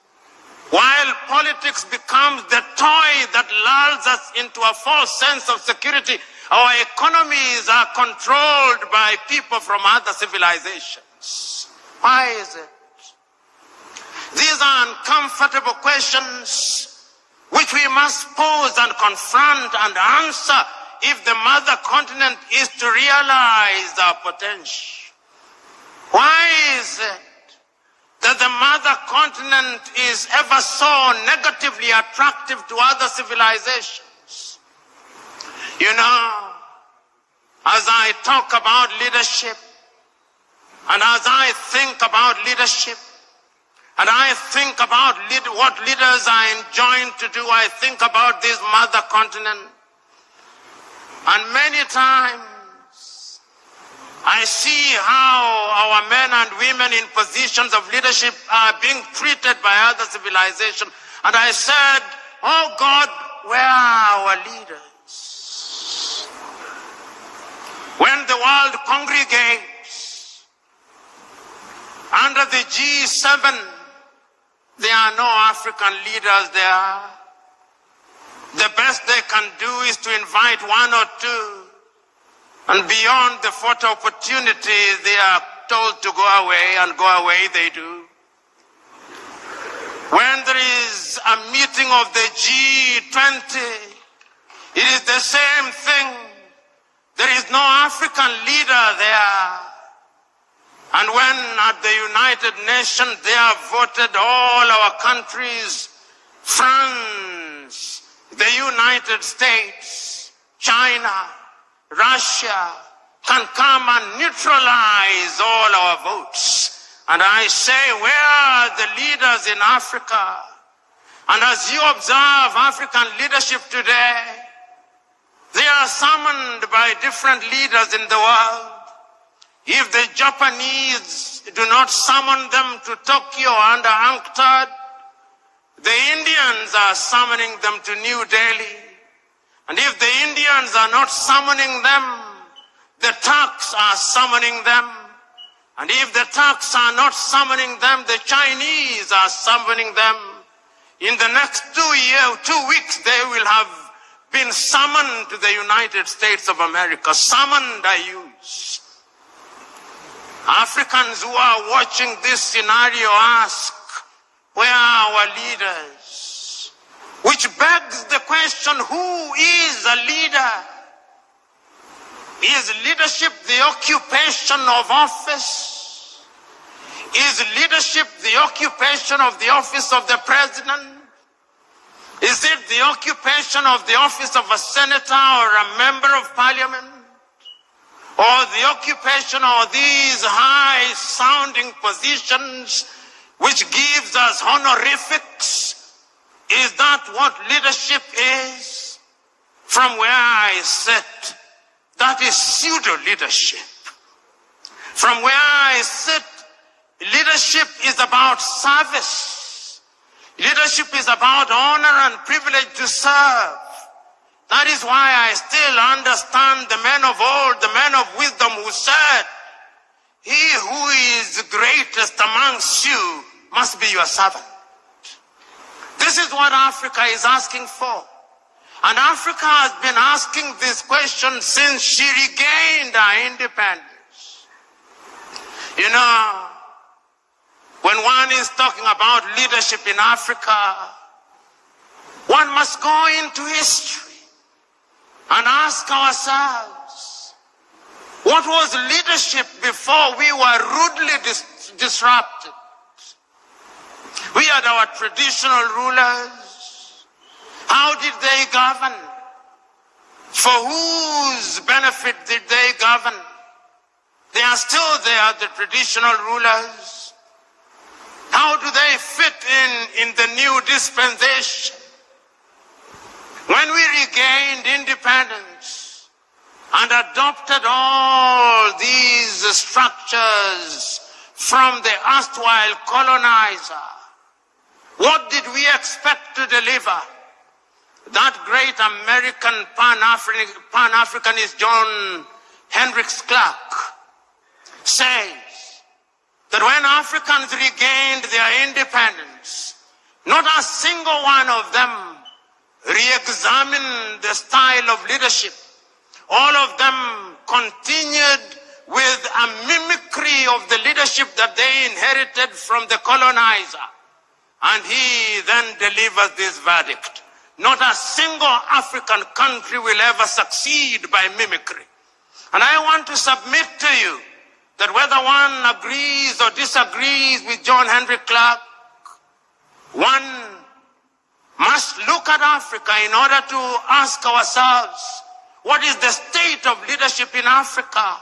while politics becomes the toy that lulls us into a false sense of security, our economies are controlled by people from other civilizations? Why is it? These are uncomfortable questions which we must pose and confront and answer if the mother continent is to realize our potential. Why is it that the mother continent is ever so negatively attractive to other civilizations? You know, as I talk about leadership, and as I think about leadership, and I think about what leaders are enjoined to do, I think about this mother continent. And many times, I see how our men and women in positions of leadership are being treated by other civilizations. And I said, oh God, where are our leaders? When the world congregates under the G7, there are no African leaders there. The best they can do is to invite one or two, and beyond the photo opportunity, they are told to go away, and go away they do. When there is a meeting of the G20, it is the same thing. There is no African leader there. And when at the United Nations they have voted all our countries, France, the United States, China, Russia, can come and neutralize all our votes. And I say, where are the leaders in Africa? And as you observe African leadership today, they are summoned by different leaders in the world. If the Japanese do not summon them to Tokyo under UNCTAD, the Indians are summoning them to New Delhi. And if the Indians are not summoning them, the Turks are summoning them. And if the Turks are not summoning them, the Chinese are summoning them. In the next 2 weeks, they will have been summoned to the United States of America. Summoned, I use. Africans who are watching this scenario ask, where are our leaders? Which begs the question, who is a leader? Is leadership the occupation of office? Is leadership the occupation of the office of the president? Is it the occupation of the office of a senator or a member of parliament? Or the occupation of these high-sounding positions which gives us honorifics? Is that what leadership is? From where I sit, that is pseudo-leadership. From where I sit, leadership is about service. Leadership is about honor and privilege to serve. That is why I still understand the men of old, the men of wisdom who said, he who is greatest amongst you must be your servant. This is what Africa is asking for. And Africa has been asking this question since she regained her independence. You know, when one is talking about leadership in Africa, one must go into history and ask ourselves, what was leadership before we were rudely disrupted? We had our traditional rulers. How did they govern? For whose benefit did they govern? They are still there, the traditional rulers. How How do they fit in the new dispensation? When we regained independence and adopted all these structures from the erstwhile colonizer, what did we expect to deliver? That great American Pan-Africanist John Hendricks Clark says that when Africans regained their independence, not a single one of them re-examined the style of leadership. All of them continued with a mimicry of the leadership that they inherited from the colonizer. And he then delivers this verdict: not a single African country will ever succeed by mimicry. And I want to submit to you that whether one agrees or disagrees with John Hendrik Clark, one must look at Africa in order to ask ourselves, what is the state of leadership in Africa?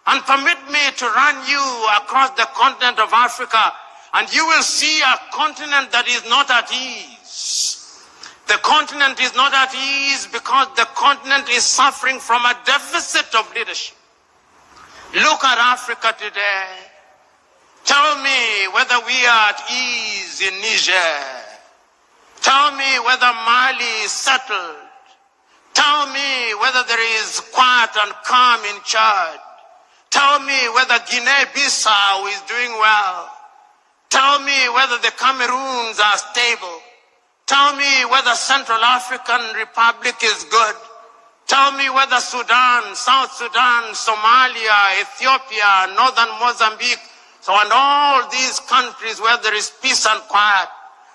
And permit me to run you across the continent of Africa, and you will see a continent that is not at ease. The continent is not at ease because the continent is suffering from a deficit of leadership. Look at Africa today. Tell me whether we are at ease in Niger. Tell me whether Mali is settled. Tell me whether there is quiet and calm in Chad. Tell me whether Guinea-Bissau is doing well. Tell me whether the Cameroons are stable. Tell me whether Central African Republic is good. Tell me whether Sudan, South Sudan, Somalia, Ethiopia, Northern Mozambique, and all these countries where there is peace and quiet,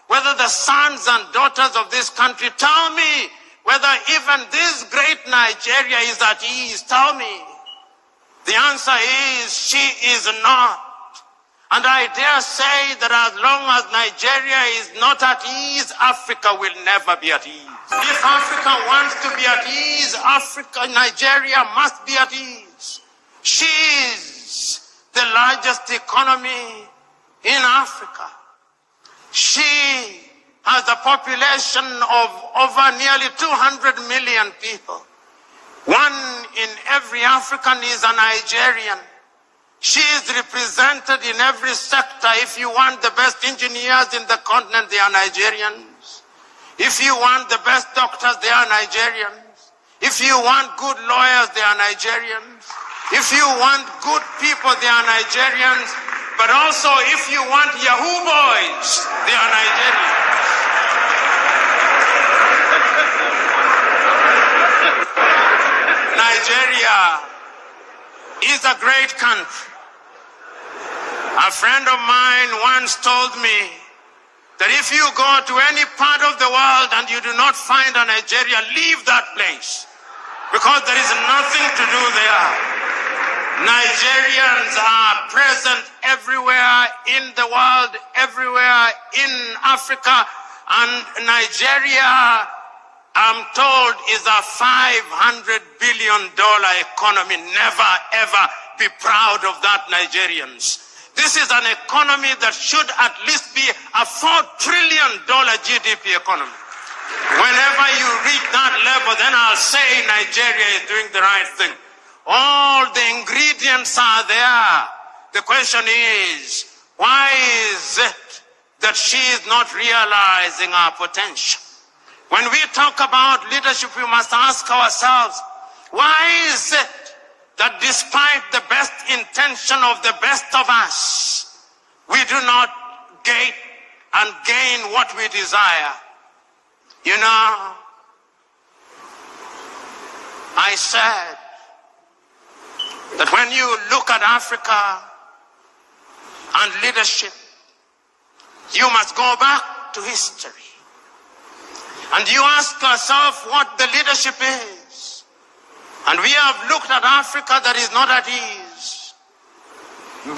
whether the sons and daughters of this country, tell me whether even this great Nigeria is at ease. Tell me. The answer is she is not. And I dare say that as long as Nigeria is not at ease, Africa will never be at ease. If Africa wants to be at ease, Nigeria must be at ease. She is the largest economy in Africa. She has a population of over nearly 200 million people. One in every African is a Nigerian. She is represented in every sector. If you want the best engineers in the continent, they are Nigerians. If you want the best doctors, they are Nigerians. If you want good lawyers, they are Nigerians. If you want good people, they are Nigerians. But also, if you want Yahoo boys, they are Nigerians. Nigeria is a great country. A friend of mine once told me that if you go to any part of the world and you do not find a Nigeria, leave that place, because there is nothing to do there. Nigerians are present everywhere in the world, everywhere in Africa, and Nigeria, I'm told, is a $500 billion economy. Never ever be proud of that, Nigerians. This is an economy that should at least be a $4 trillion GDP economy. Whenever you reach that level, then I'll say Nigeria is doing the right thing. All the ingredients are there. The question is, why is it that she is not realizing our potential? When we talk about leadership, we must ask ourselves, why is it that despite the best intention of the best of us, we do not gain what we desire? You know, I said that when you look at Africa and leadership, you must go back to history. And you ask yourself what the leadership is. And we have looked at Africa that is not at ease.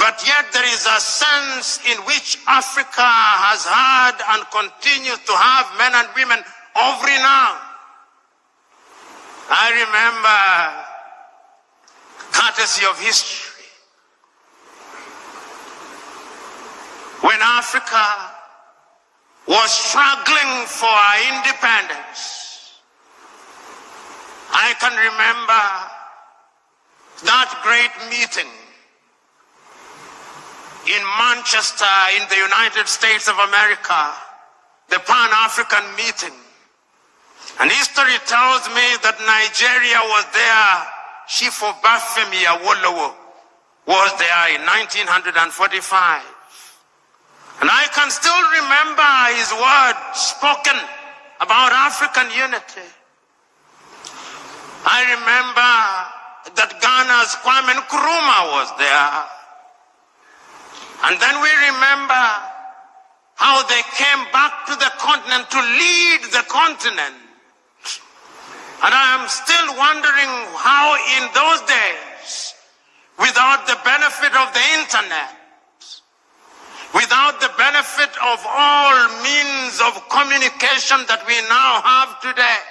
But yet there is a sense in which Africa has had and continues to have men and women of renown. I remember, courtesy of history, when Africa was struggling for our independence. I can remember that great meeting in Manchester in the United States of America, the Pan-African meeting. And history tells me that Nigeria was there. Chief Obafemi Awolowo was there in 1945. And I can still remember his words spoken about African unity. I remember that Ghana's Kwame Nkrumah was there. And then we remember how they came back to the continent to lead the continent. And I am still wondering how in those days, without the benefit of the internet, without the benefit of all means of communication that we now have today,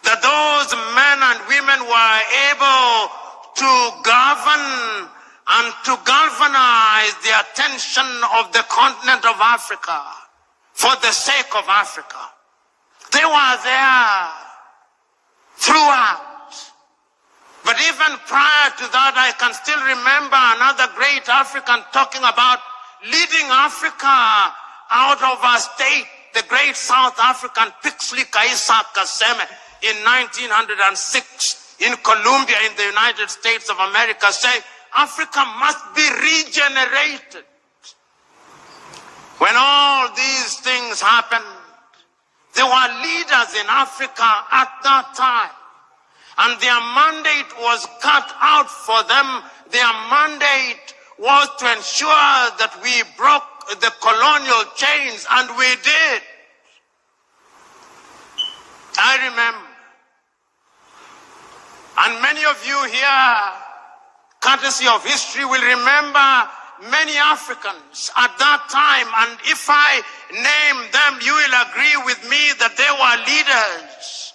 that those men and women were able to govern and to galvanize the attention of the continent of Africa for the sake of Africa. They were there throughout. But even prior to that, I can still remember another great African talking about leading Africa out of our state, the great South African Pixley Kaisa Kaseme in 1906 in Columbia in the United States of America, say Africa must be regenerated. When all these things happened, there were leaders in Africa at that time, and their mandate was cut out for them. Their mandate was to ensure that we broke the colonial chains, and we did. I remember, and many of you here, courtesy of history, will remember many Africans at that time, and if I name them, you will agree with me that they were leaders.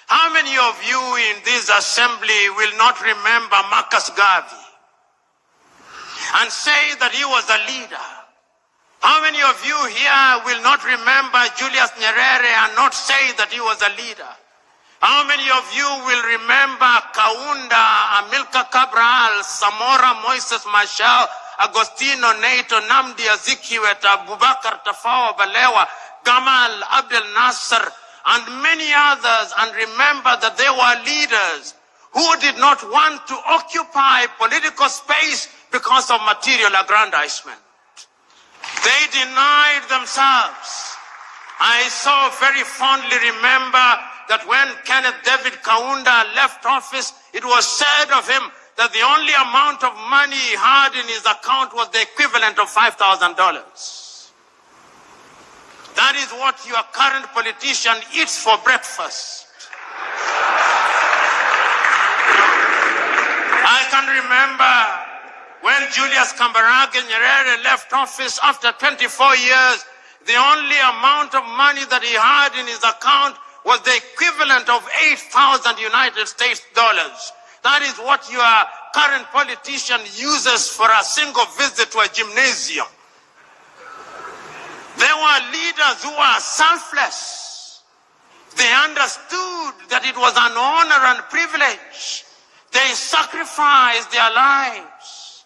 How many of you in this assembly will not remember Marcus Garvey and say that he was a leader? How many of you here will not remember Julius Nyerere and not say that he was a leader? How many of you will remember Kaunda, Amilcar Cabral, Samora, Moises Machel, Agostino Neto, Namdi Azikiwe, Abubakar Tafawa Balewa, Gamal Abdel Nasser, and many others, and remember that they were leaders who did not want to occupy political space because of material aggrandizement. They denied themselves. I so very fondly remember that when Kenneth David Kaunda left office, it was said of him that the only amount of money he had in his account was the equivalent of $5,000. That is what your current politician eats for breakfast. I can remember when Julius Kambarage Nyerere left office after 24 years, the only amount of money that he had in his account was the equivalent of 8,000 United States dollars. That is what your current politician uses for a single visit to a gymnasium. There were leaders who were selfless. They understood that it was an honor and privilege. They sacrificed their lives.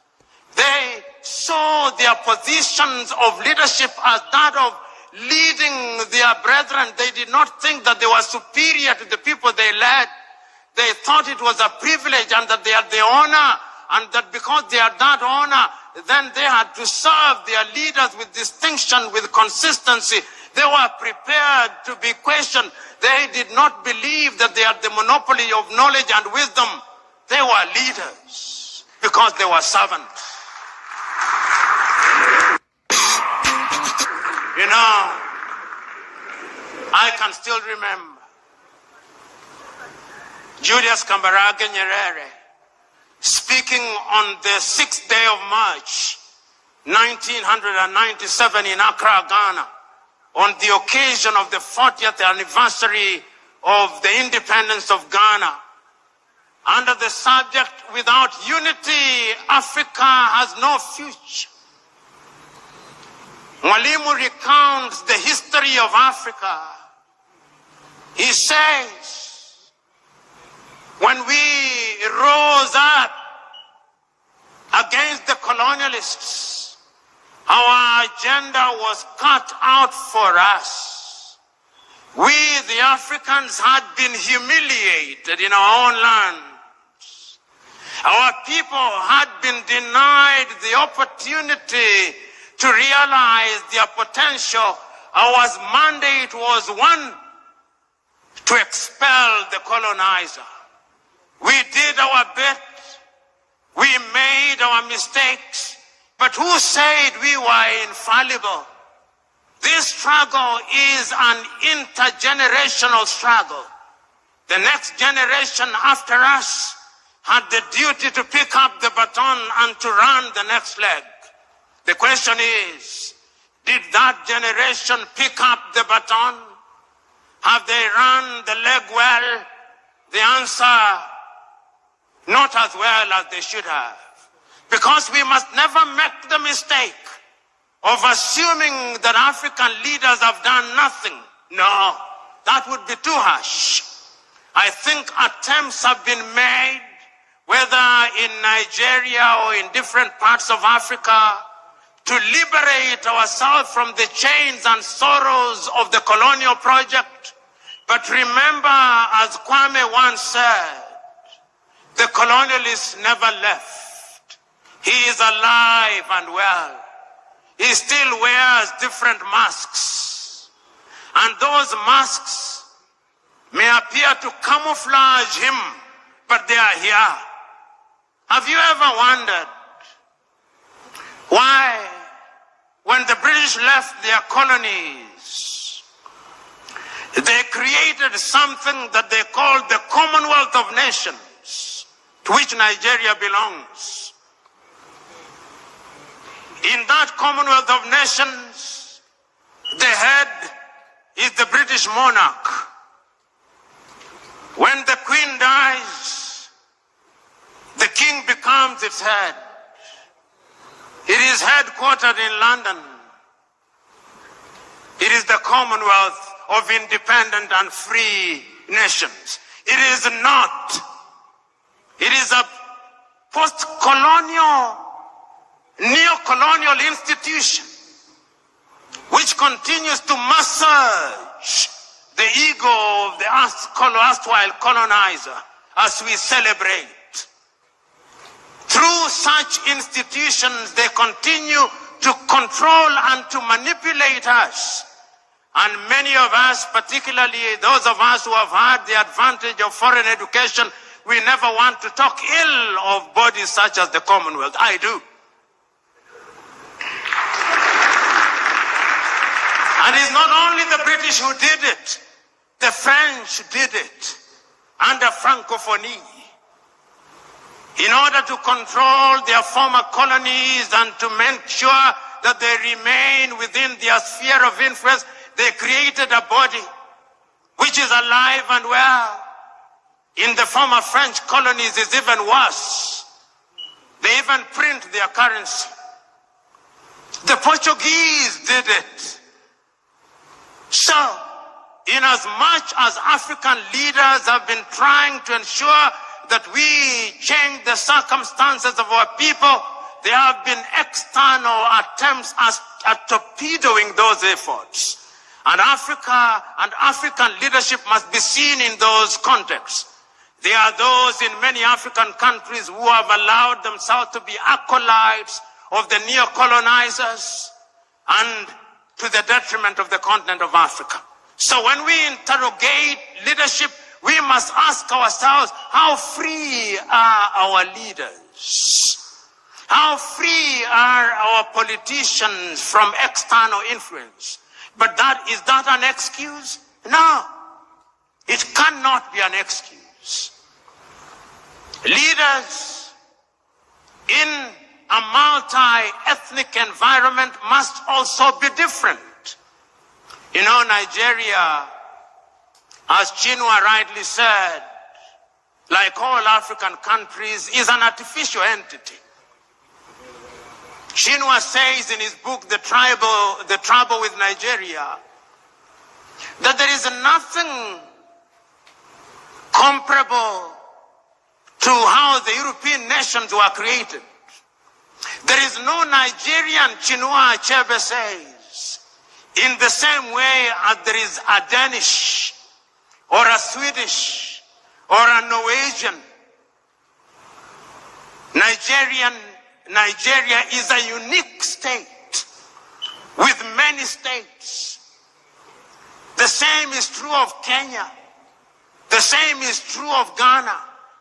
They saw their positions of leadership as that of leading their brethren. They did not think that they were superior to the people they led. They thought it was a privilege and that they had the honor, and that because they had that honor, then they had to serve their leaders with distinction, with consistency. They were prepared to be questioned. They did not believe that they had the monopoly of knowledge and wisdom. They were leaders because they were servants. You know, I can still remember Julius Kambarage Nyerere speaking on the 6th day of March, 1997 in Accra, Ghana, on the occasion of the 40th anniversary of the independence of Ghana, under the subject, "Without unity, Africa has no future." Mwalimu recounts the history of Africa. He says, when we rose up against the colonialists, our agenda was cut out for us. We, the Africans, had been humiliated in our own lands. Our people had been denied the opportunity to realize their potential. Our mandate was one, to expel the colonizer. We did our bit. We made our mistakes. But who said we were infallible? This struggle is an intergenerational struggle. The next generation after us had the duty to pick up the baton and to run the next leg. The question is, did that generation pick up the baton? Have they run the leg well? The answer, not as well as they should have. Because we must never make the mistake of assuming that African leaders have done nothing. No, that would be too harsh. I think attempts have been made, whether in Nigeria or in different parts of Africa, to liberate ourselves from the chains and sorrows of the colonial project. But remember, as Kwame once said, the colonialists never left. He is alive and well. He still wears different masks. And those masks may appear to camouflage him, but they are here. Have you ever wondered why, when the British left their colonies, they created something that they called the Commonwealth of Nations, to which Nigeria belongs? In that Commonwealth of Nations, the head is the British monarch. When the Queen dies, the King becomes its head. It is headquartered in London. It is the Commonwealth of Independent and Free Nations. It is not. It is a post-colonial, neo-colonial institution which continues to massage the ego of the erstwhile colonizer as we celebrate. Through such institutions, they continue to control and to manipulate us. And many of us, particularly those of us who have had the advantage of foreign education, we never want to talk ill of bodies such as the Commonwealth. I do. And it's not only the British who did it. The French did it under Francophonie. In order to control their former colonies and to make sure that they remain within their sphere of influence, they created a body which is alive and well. In the former French colonies, it's even worse. They even print their currency. The Portuguese did it. So, in as much as African leaders have been trying to ensure that we change the circumstances of our people, there have been external attempts at torpedoing those efforts. And Africa and African leadership must be seen in those contexts. There are those in many African countries who have allowed themselves to be acolytes of the neo-colonizers and to the detriment of the continent of Africa. So when we interrogate leadership, we must ask ourselves, how free are our leaders? How free are our politicians from external influence? But is that an excuse? No, it cannot be an excuse. Leaders in a multi-ethnic environment must also be different. You know, Nigeria, as Chinua rightly said, like all African countries, is an artificial entity. Chinua says in his book, The Trouble with Nigeria, that there is nothing comparable to how the European nations were created. There is no Nigerian, Chinua Achebe says, in the same way as there is a Danish or a Swedish or a Norwegian. Nigeria is a unique state with many states. The same is true of Kenya. The same is true of Ghana.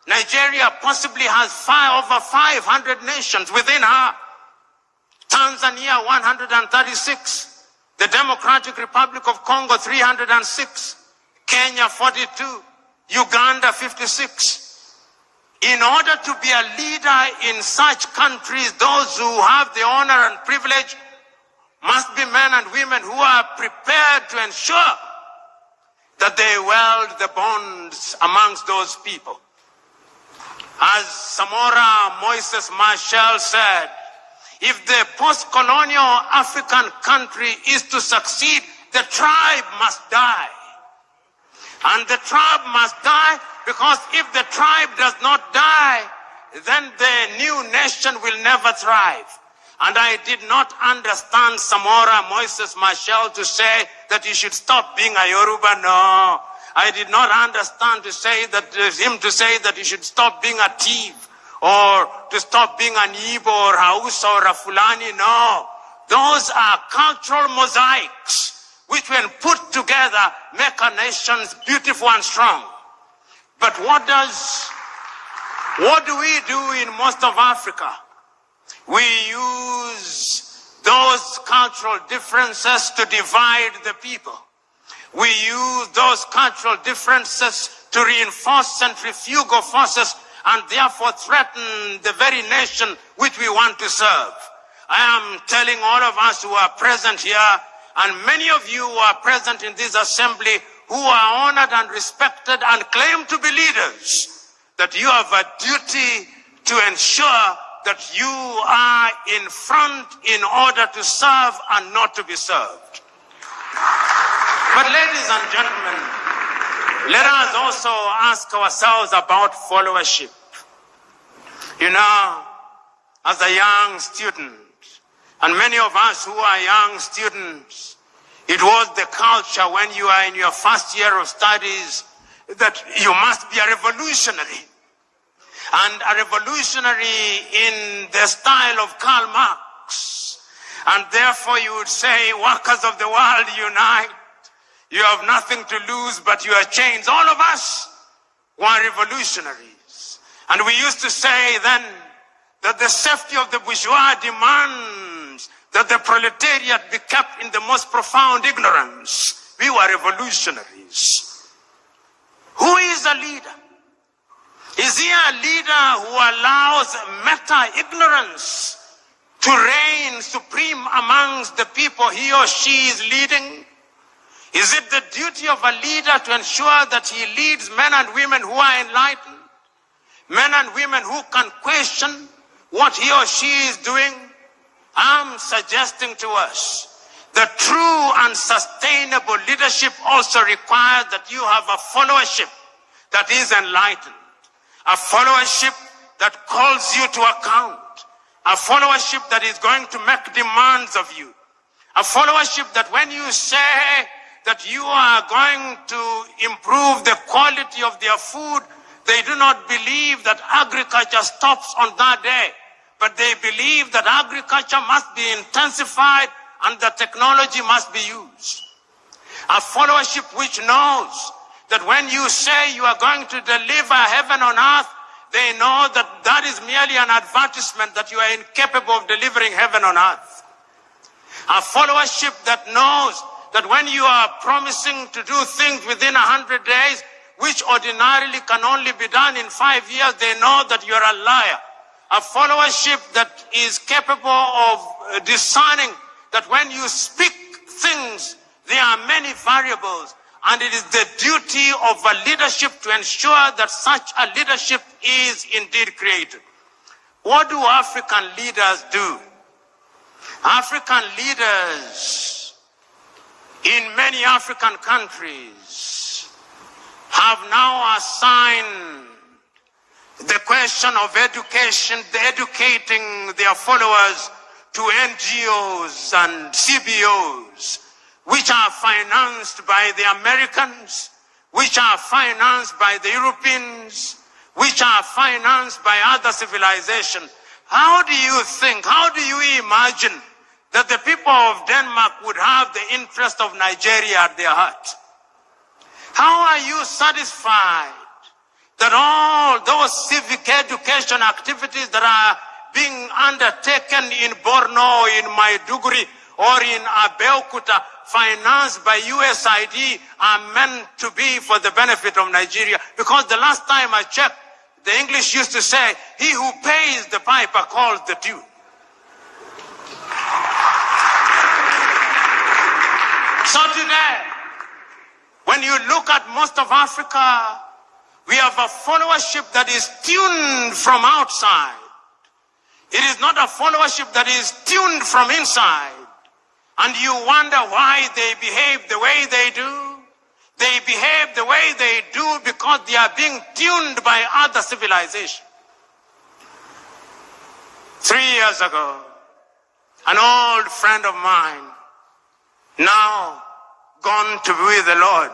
Nigeria possibly has over 500 nations within her. Tanzania 136. The Democratic Republic of Congo 306. Kenya 42. Uganda 56. In order to be a leader in such countries, those who have the honor and privilege must be men and women who are prepared to ensure that they weld the bonds amongst those people. As Samora Moises Machel said, if the post-colonial African country is to succeed, the tribe must die. And the tribe must die because if the tribe does not die, then the new nation will never thrive. And I did not understand Samora Moises Machel to say that he should stop being a Yoruba. No. I did not understand him to say that he should stop being a thief or to stop being an Igbo or Hausa or a Fulani. No. Those are cultural mosaics which when put together make a nation beautiful and strong. But what do we do in most of Africa? We use those cultural differences to divide the people. We use those cultural differences to reinforce centrifugal forces and therefore threaten the very nation which we want to serve. I am telling all of us who are present here, and many of you who are present in this assembly, who are honored and respected and claim to be leaders, that you have a duty to ensure that you are in front in order to serve and not to be served. But ladies and gentlemen, let us also ask ourselves about followership. You know, as a young student, and many of us who are young students, it was the culture when you are in your first year of studies that you must be a revolutionary. And a revolutionary in the style of Karl Marx. And therefore you would say, workers of the world unite. You have nothing to lose but your chains. All of us were revolutionaries. And we used to say then that the safety of the bourgeois demands that the proletariat be kept in the most profound ignorance. We were revolutionaries. Who is a leader? Is he a leader who allows meta-ignorance to reign supreme amongst the people he or she is leading? Is it the duty of a leader to ensure that he leads men and women who are enlightened? Men and women who can question what he or she is doing? I'm suggesting to us that true and sustainable leadership also requires that you have a followership that is enlightened. A followership that calls you to account. A followership that is going to make demands of you. A followership that when you say that you are going to improve the quality of their food, they do not believe that agriculture stops on that day. But they believe that agriculture must be intensified and the technology must be used. A followership which knows that when you say you are going to deliver heaven on earth, they know that that is merely an advertisement that you are incapable of delivering heaven on earth. A followership that knows that when you are promising to do things within 100 days, which ordinarily can only be done in 5 years, they know that you are a liar. A followership that is capable of discerning that when you speak things, there are many variables. And it is the duty of a leadership to ensure that such a leadership is indeed created. What do African leaders do African leaders in many African countries have now assigned the question of education, educating their followers to NGOs and CBOs, which are financed by the Americans, which are financed by the Europeans, which are financed by other civilizations. How do you think, how do you imagine that the people of Denmark would have the interest of Nigeria at their heart? How are you satisfied that all those civic education activities that are being undertaken in Borno, in Maiduguri, or in Abeokuta, financed by USAID, are meant to be for the benefit of Nigeria? Because the last time I checked, the English used to say, he who pays the piper calls the tune. So today, when you look at most of Africa, we have a followership that is tuned from outside. It is not a followership that is tuned from inside. And you wonder why they behave the way they do. They behave the way they do because they are being tuned by other civilizations. 3 years ago, an old friend of mine, now gone to be with the Lord,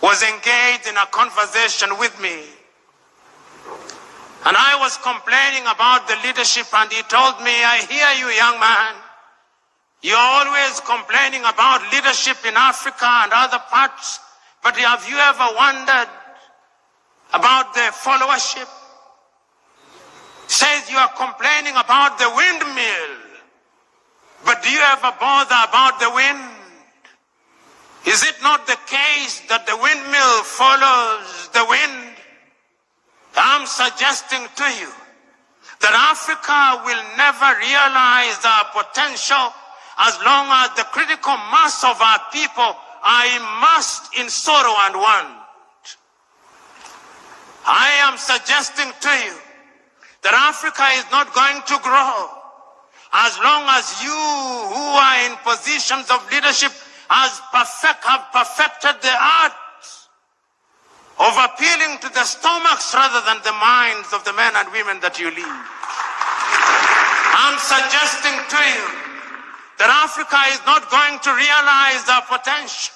was engaged in a conversation with me. And I was complaining about the leadership, and he told me, I hear you, young man. You're always complaining about leadership in Africa and other parts, but have you ever wondered about the followership? Says you are complaining about the windmill, but do you ever bother about the wind? Is it not the case that the windmill follows the wind? I'm suggesting to you that Africa will never realize our potential as long as the critical mass of our people are immersed in sorrow and want. I am suggesting to you that Africa is not going to grow as long as you who are in positions of leadership have perfected the art of appealing to the stomachs rather than the minds of the men and women that you lead. I'm suggesting to you that Africa is not going to realize our potential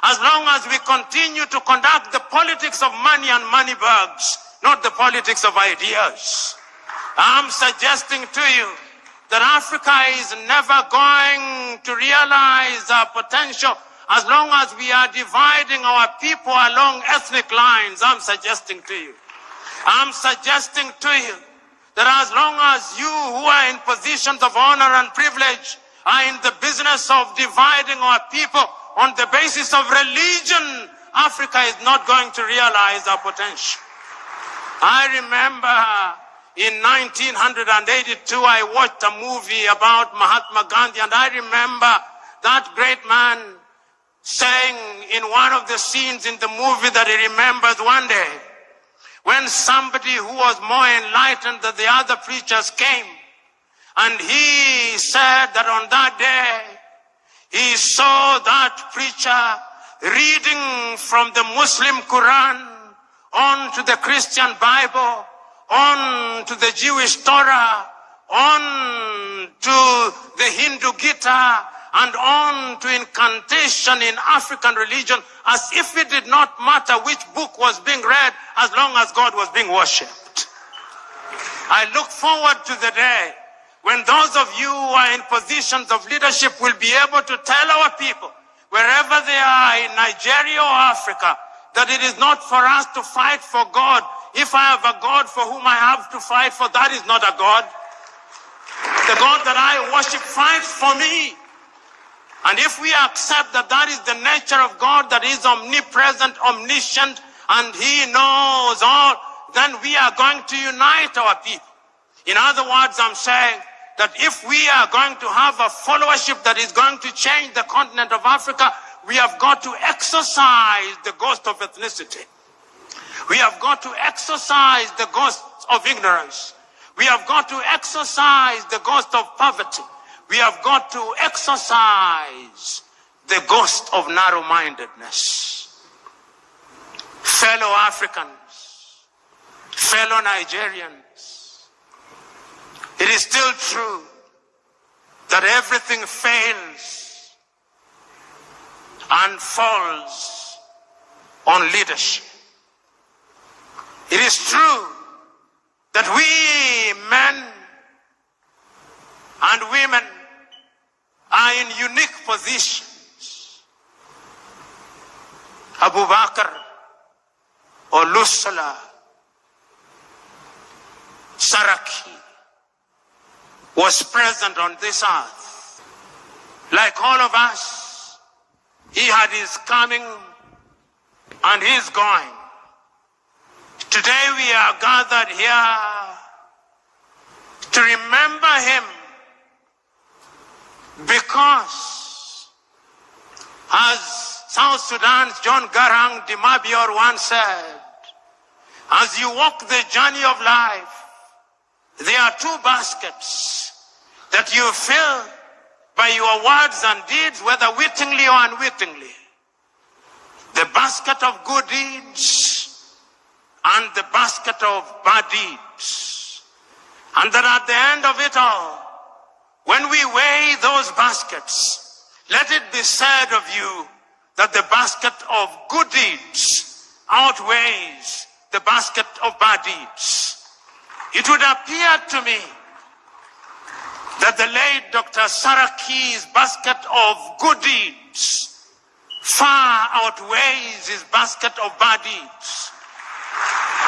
as long as we continue to conduct the politics of money and money bags, not the politics of ideas. I'm suggesting to you that Africa is never going to realize our potential as long as we are dividing our people along ethnic lines. I'm suggesting to you that as long as you who are in positions of honor and privilege are in the business of dividing our people on the basis of religion, Africa is not going to realize our potential. I remember in 1982, I watched a movie about Mahatma Gandhi, and I remember that great man saying in one of the scenes in the movie that he remembers one day, when somebody who was more enlightened than the other preachers came, and he said that on that day, he saw that preacher reading from the Muslim Quran on to the Christian Bible, on to the Jewish Torah, on to the Hindu Gita, and on to incantation in African religion, as if it did not matter which book was being read as long as God was being worshipped. I look forward to the day when those of you who are in positions of leadership will be able to tell our people, wherever they are in Nigeria or Africa, that it is not for us to fight for God. If I have a God for whom I have to fight for, that is not a God. The God that I worship fights for me. And if we accept that that is the nature of God, that is omnipresent, omniscient, and He knows all, then we are going to unite our people. In other words, I'm saying that if we are going to have a followership that is going to change the continent of Africa, we have got to exorcise the ghost of ethnicity. We have got to exorcise the ghost of ignorance. We have got to exorcise the ghost of poverty. We have got to exorcise the ghost of narrow-mindedness. Fellow Africans, fellow Nigerians, it is still true that everything fails and falls on leadership. It is true that we men and women are in unique positions. Abu Bakr or Lusala, Saraki was present on this earth. Like all of us, he had his coming and his going. Today we are gathered here to remember him because, as South Sudan's John Garang de Mabior once said, as you walk the journey of life, there are two baskets that you fill by your words and deeds, whether wittingly or unwittingly. The basket of good deeds and the basket of bad deeds. And that at the end of it all, when we weigh those baskets, let it be said of you that the basket of good deeds outweighs the basket of bad deeds. It would appear to me that the late Dr. Saraki's basket of good deeds far outweighs his basket of bad deeds.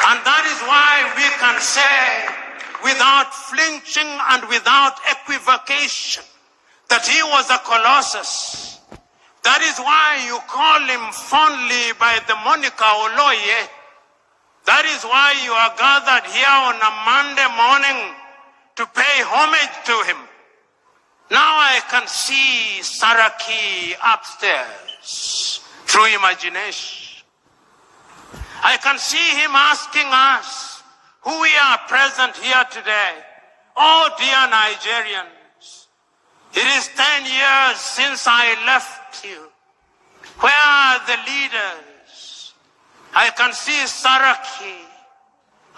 And that is why we can say, without flinching and without equivocation, that he was a colossus. That is why you call him fondly by the moniker Oloye. That is why you are gathered here on a Monday morning to pay homage to him. Now I can see Saraki upstairs through imagination. I can see him asking us, who we are present here today, oh dear Nigerians, it is 10 years since I left you. Where are the leaders? I can see Saraki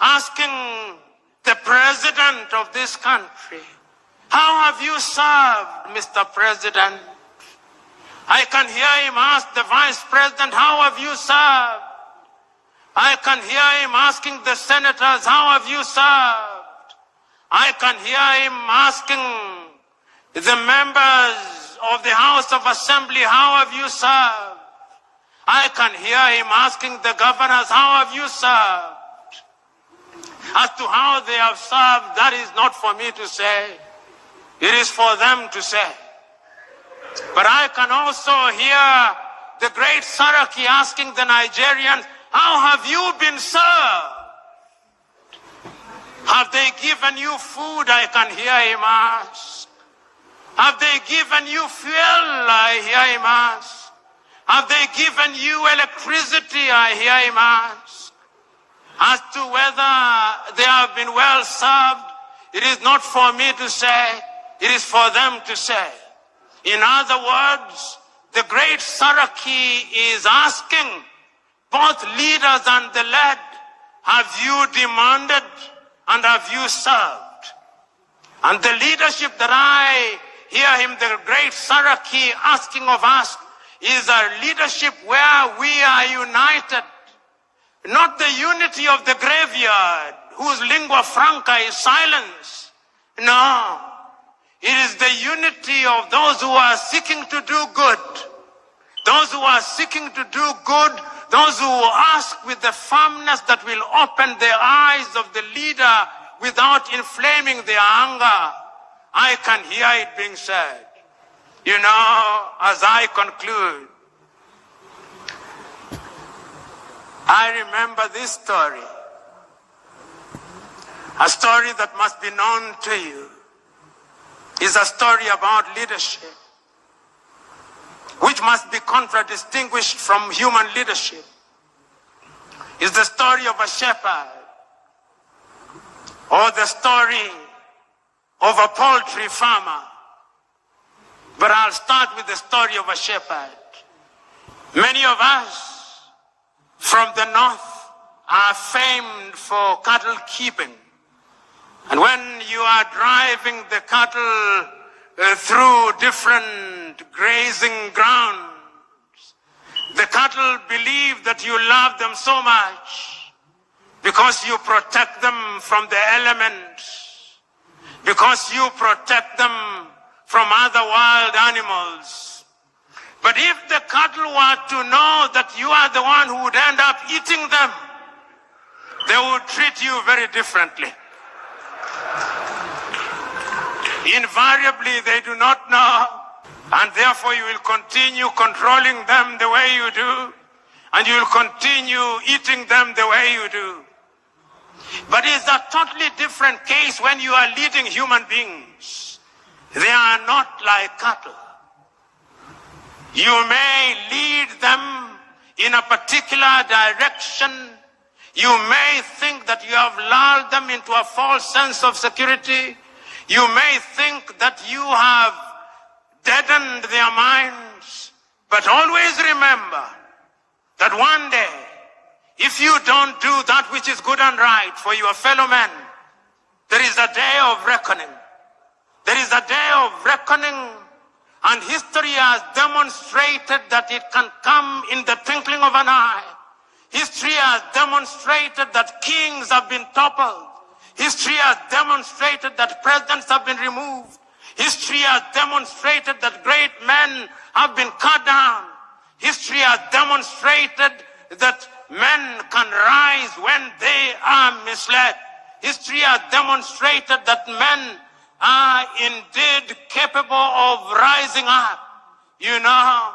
asking the president of this country, how have you served, Mr. President? I can hear him ask the vice president, how have you served? I can hear him asking the senators, how have you served? I can hear him asking the members of the House of Assembly, how have you served? I can hear him asking the governors, how have you served? As to how they have served, that is not for me to say. It is for them to say. But I can also hear the great Saraki asking the Nigerians, how have you been served? Have they given you food? I can hear him ask. Have they given you fuel? I hear him ask. Have they given you electricity? I hear him ask. As to whether they have been well served, it is not for me to say, it is for them to say. In other words, the great Saraki is asking both leaders and the led, have you demanded and have you served? And the leadership that I hear him, the great Saraki, asking of us is a leadership where we are united. Not the unity of the graveyard, whose lingua franca is silence. No, it is the unity of those who are seeking to do good. Those who are seeking to do good, those who ask with the firmness that will open the eyes of the leader without inflaming their anger. I can hear it being said. You know, as I conclude, I remember this story, a story that must be known to you. It's a story about leadership, which must be contradistinguished from human leadership. It's the story of a shepherd or the story of a poultry farmer. But I'll start with the story of a shepherd. Many of us from the north are famed for cattle keeping. And when you are driving the cattle through different grazing grounds, the cattle believe that you love them so much because you protect them from the elements, because you protect them from other wild animals. But if the cattle were to know that you are the one who would end up eating them, they would treat you very differently. Invariably, they do not know, and therefore you will continue controlling them the way you do, and you will continue eating them the way you do. But it's a totally different case when you are leading human beings. They are not like cattle. You may lead them in a particular direction. You may think that you have lulled them into a false sense of security. You may think that you have deadened their minds. But always remember that one day, if you don't do that which is good and right for your fellow men, there is a day of reckoning. There is a day of reckoning, and history has demonstrated that it can come in the twinkling of an eye. History has demonstrated that kings have been toppled. History has demonstrated that presidents have been removed. History has demonstrated that great men have been cut down. History has demonstrated that men can rise when they are misled. History has demonstrated that men are indeed capable of rising up. You know,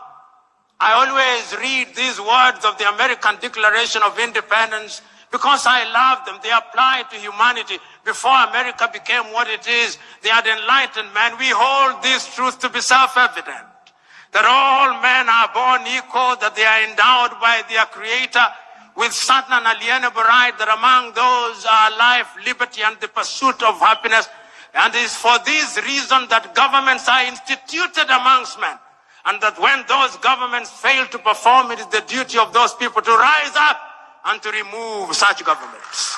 I always read these words of the American Declaration of Independence because I love them. They apply to humanity. Before America became what it is, they had enlightened man. We hold this truth to be self-evident, that all men are born equal, that they are endowed by their Creator with certain unalienable right, that among those are life, liberty, and the pursuit of happiness. And it is for this reason that governments are instituted amongst men. And that when those governments fail to perform, it is the duty of those people to rise up and to remove such governments.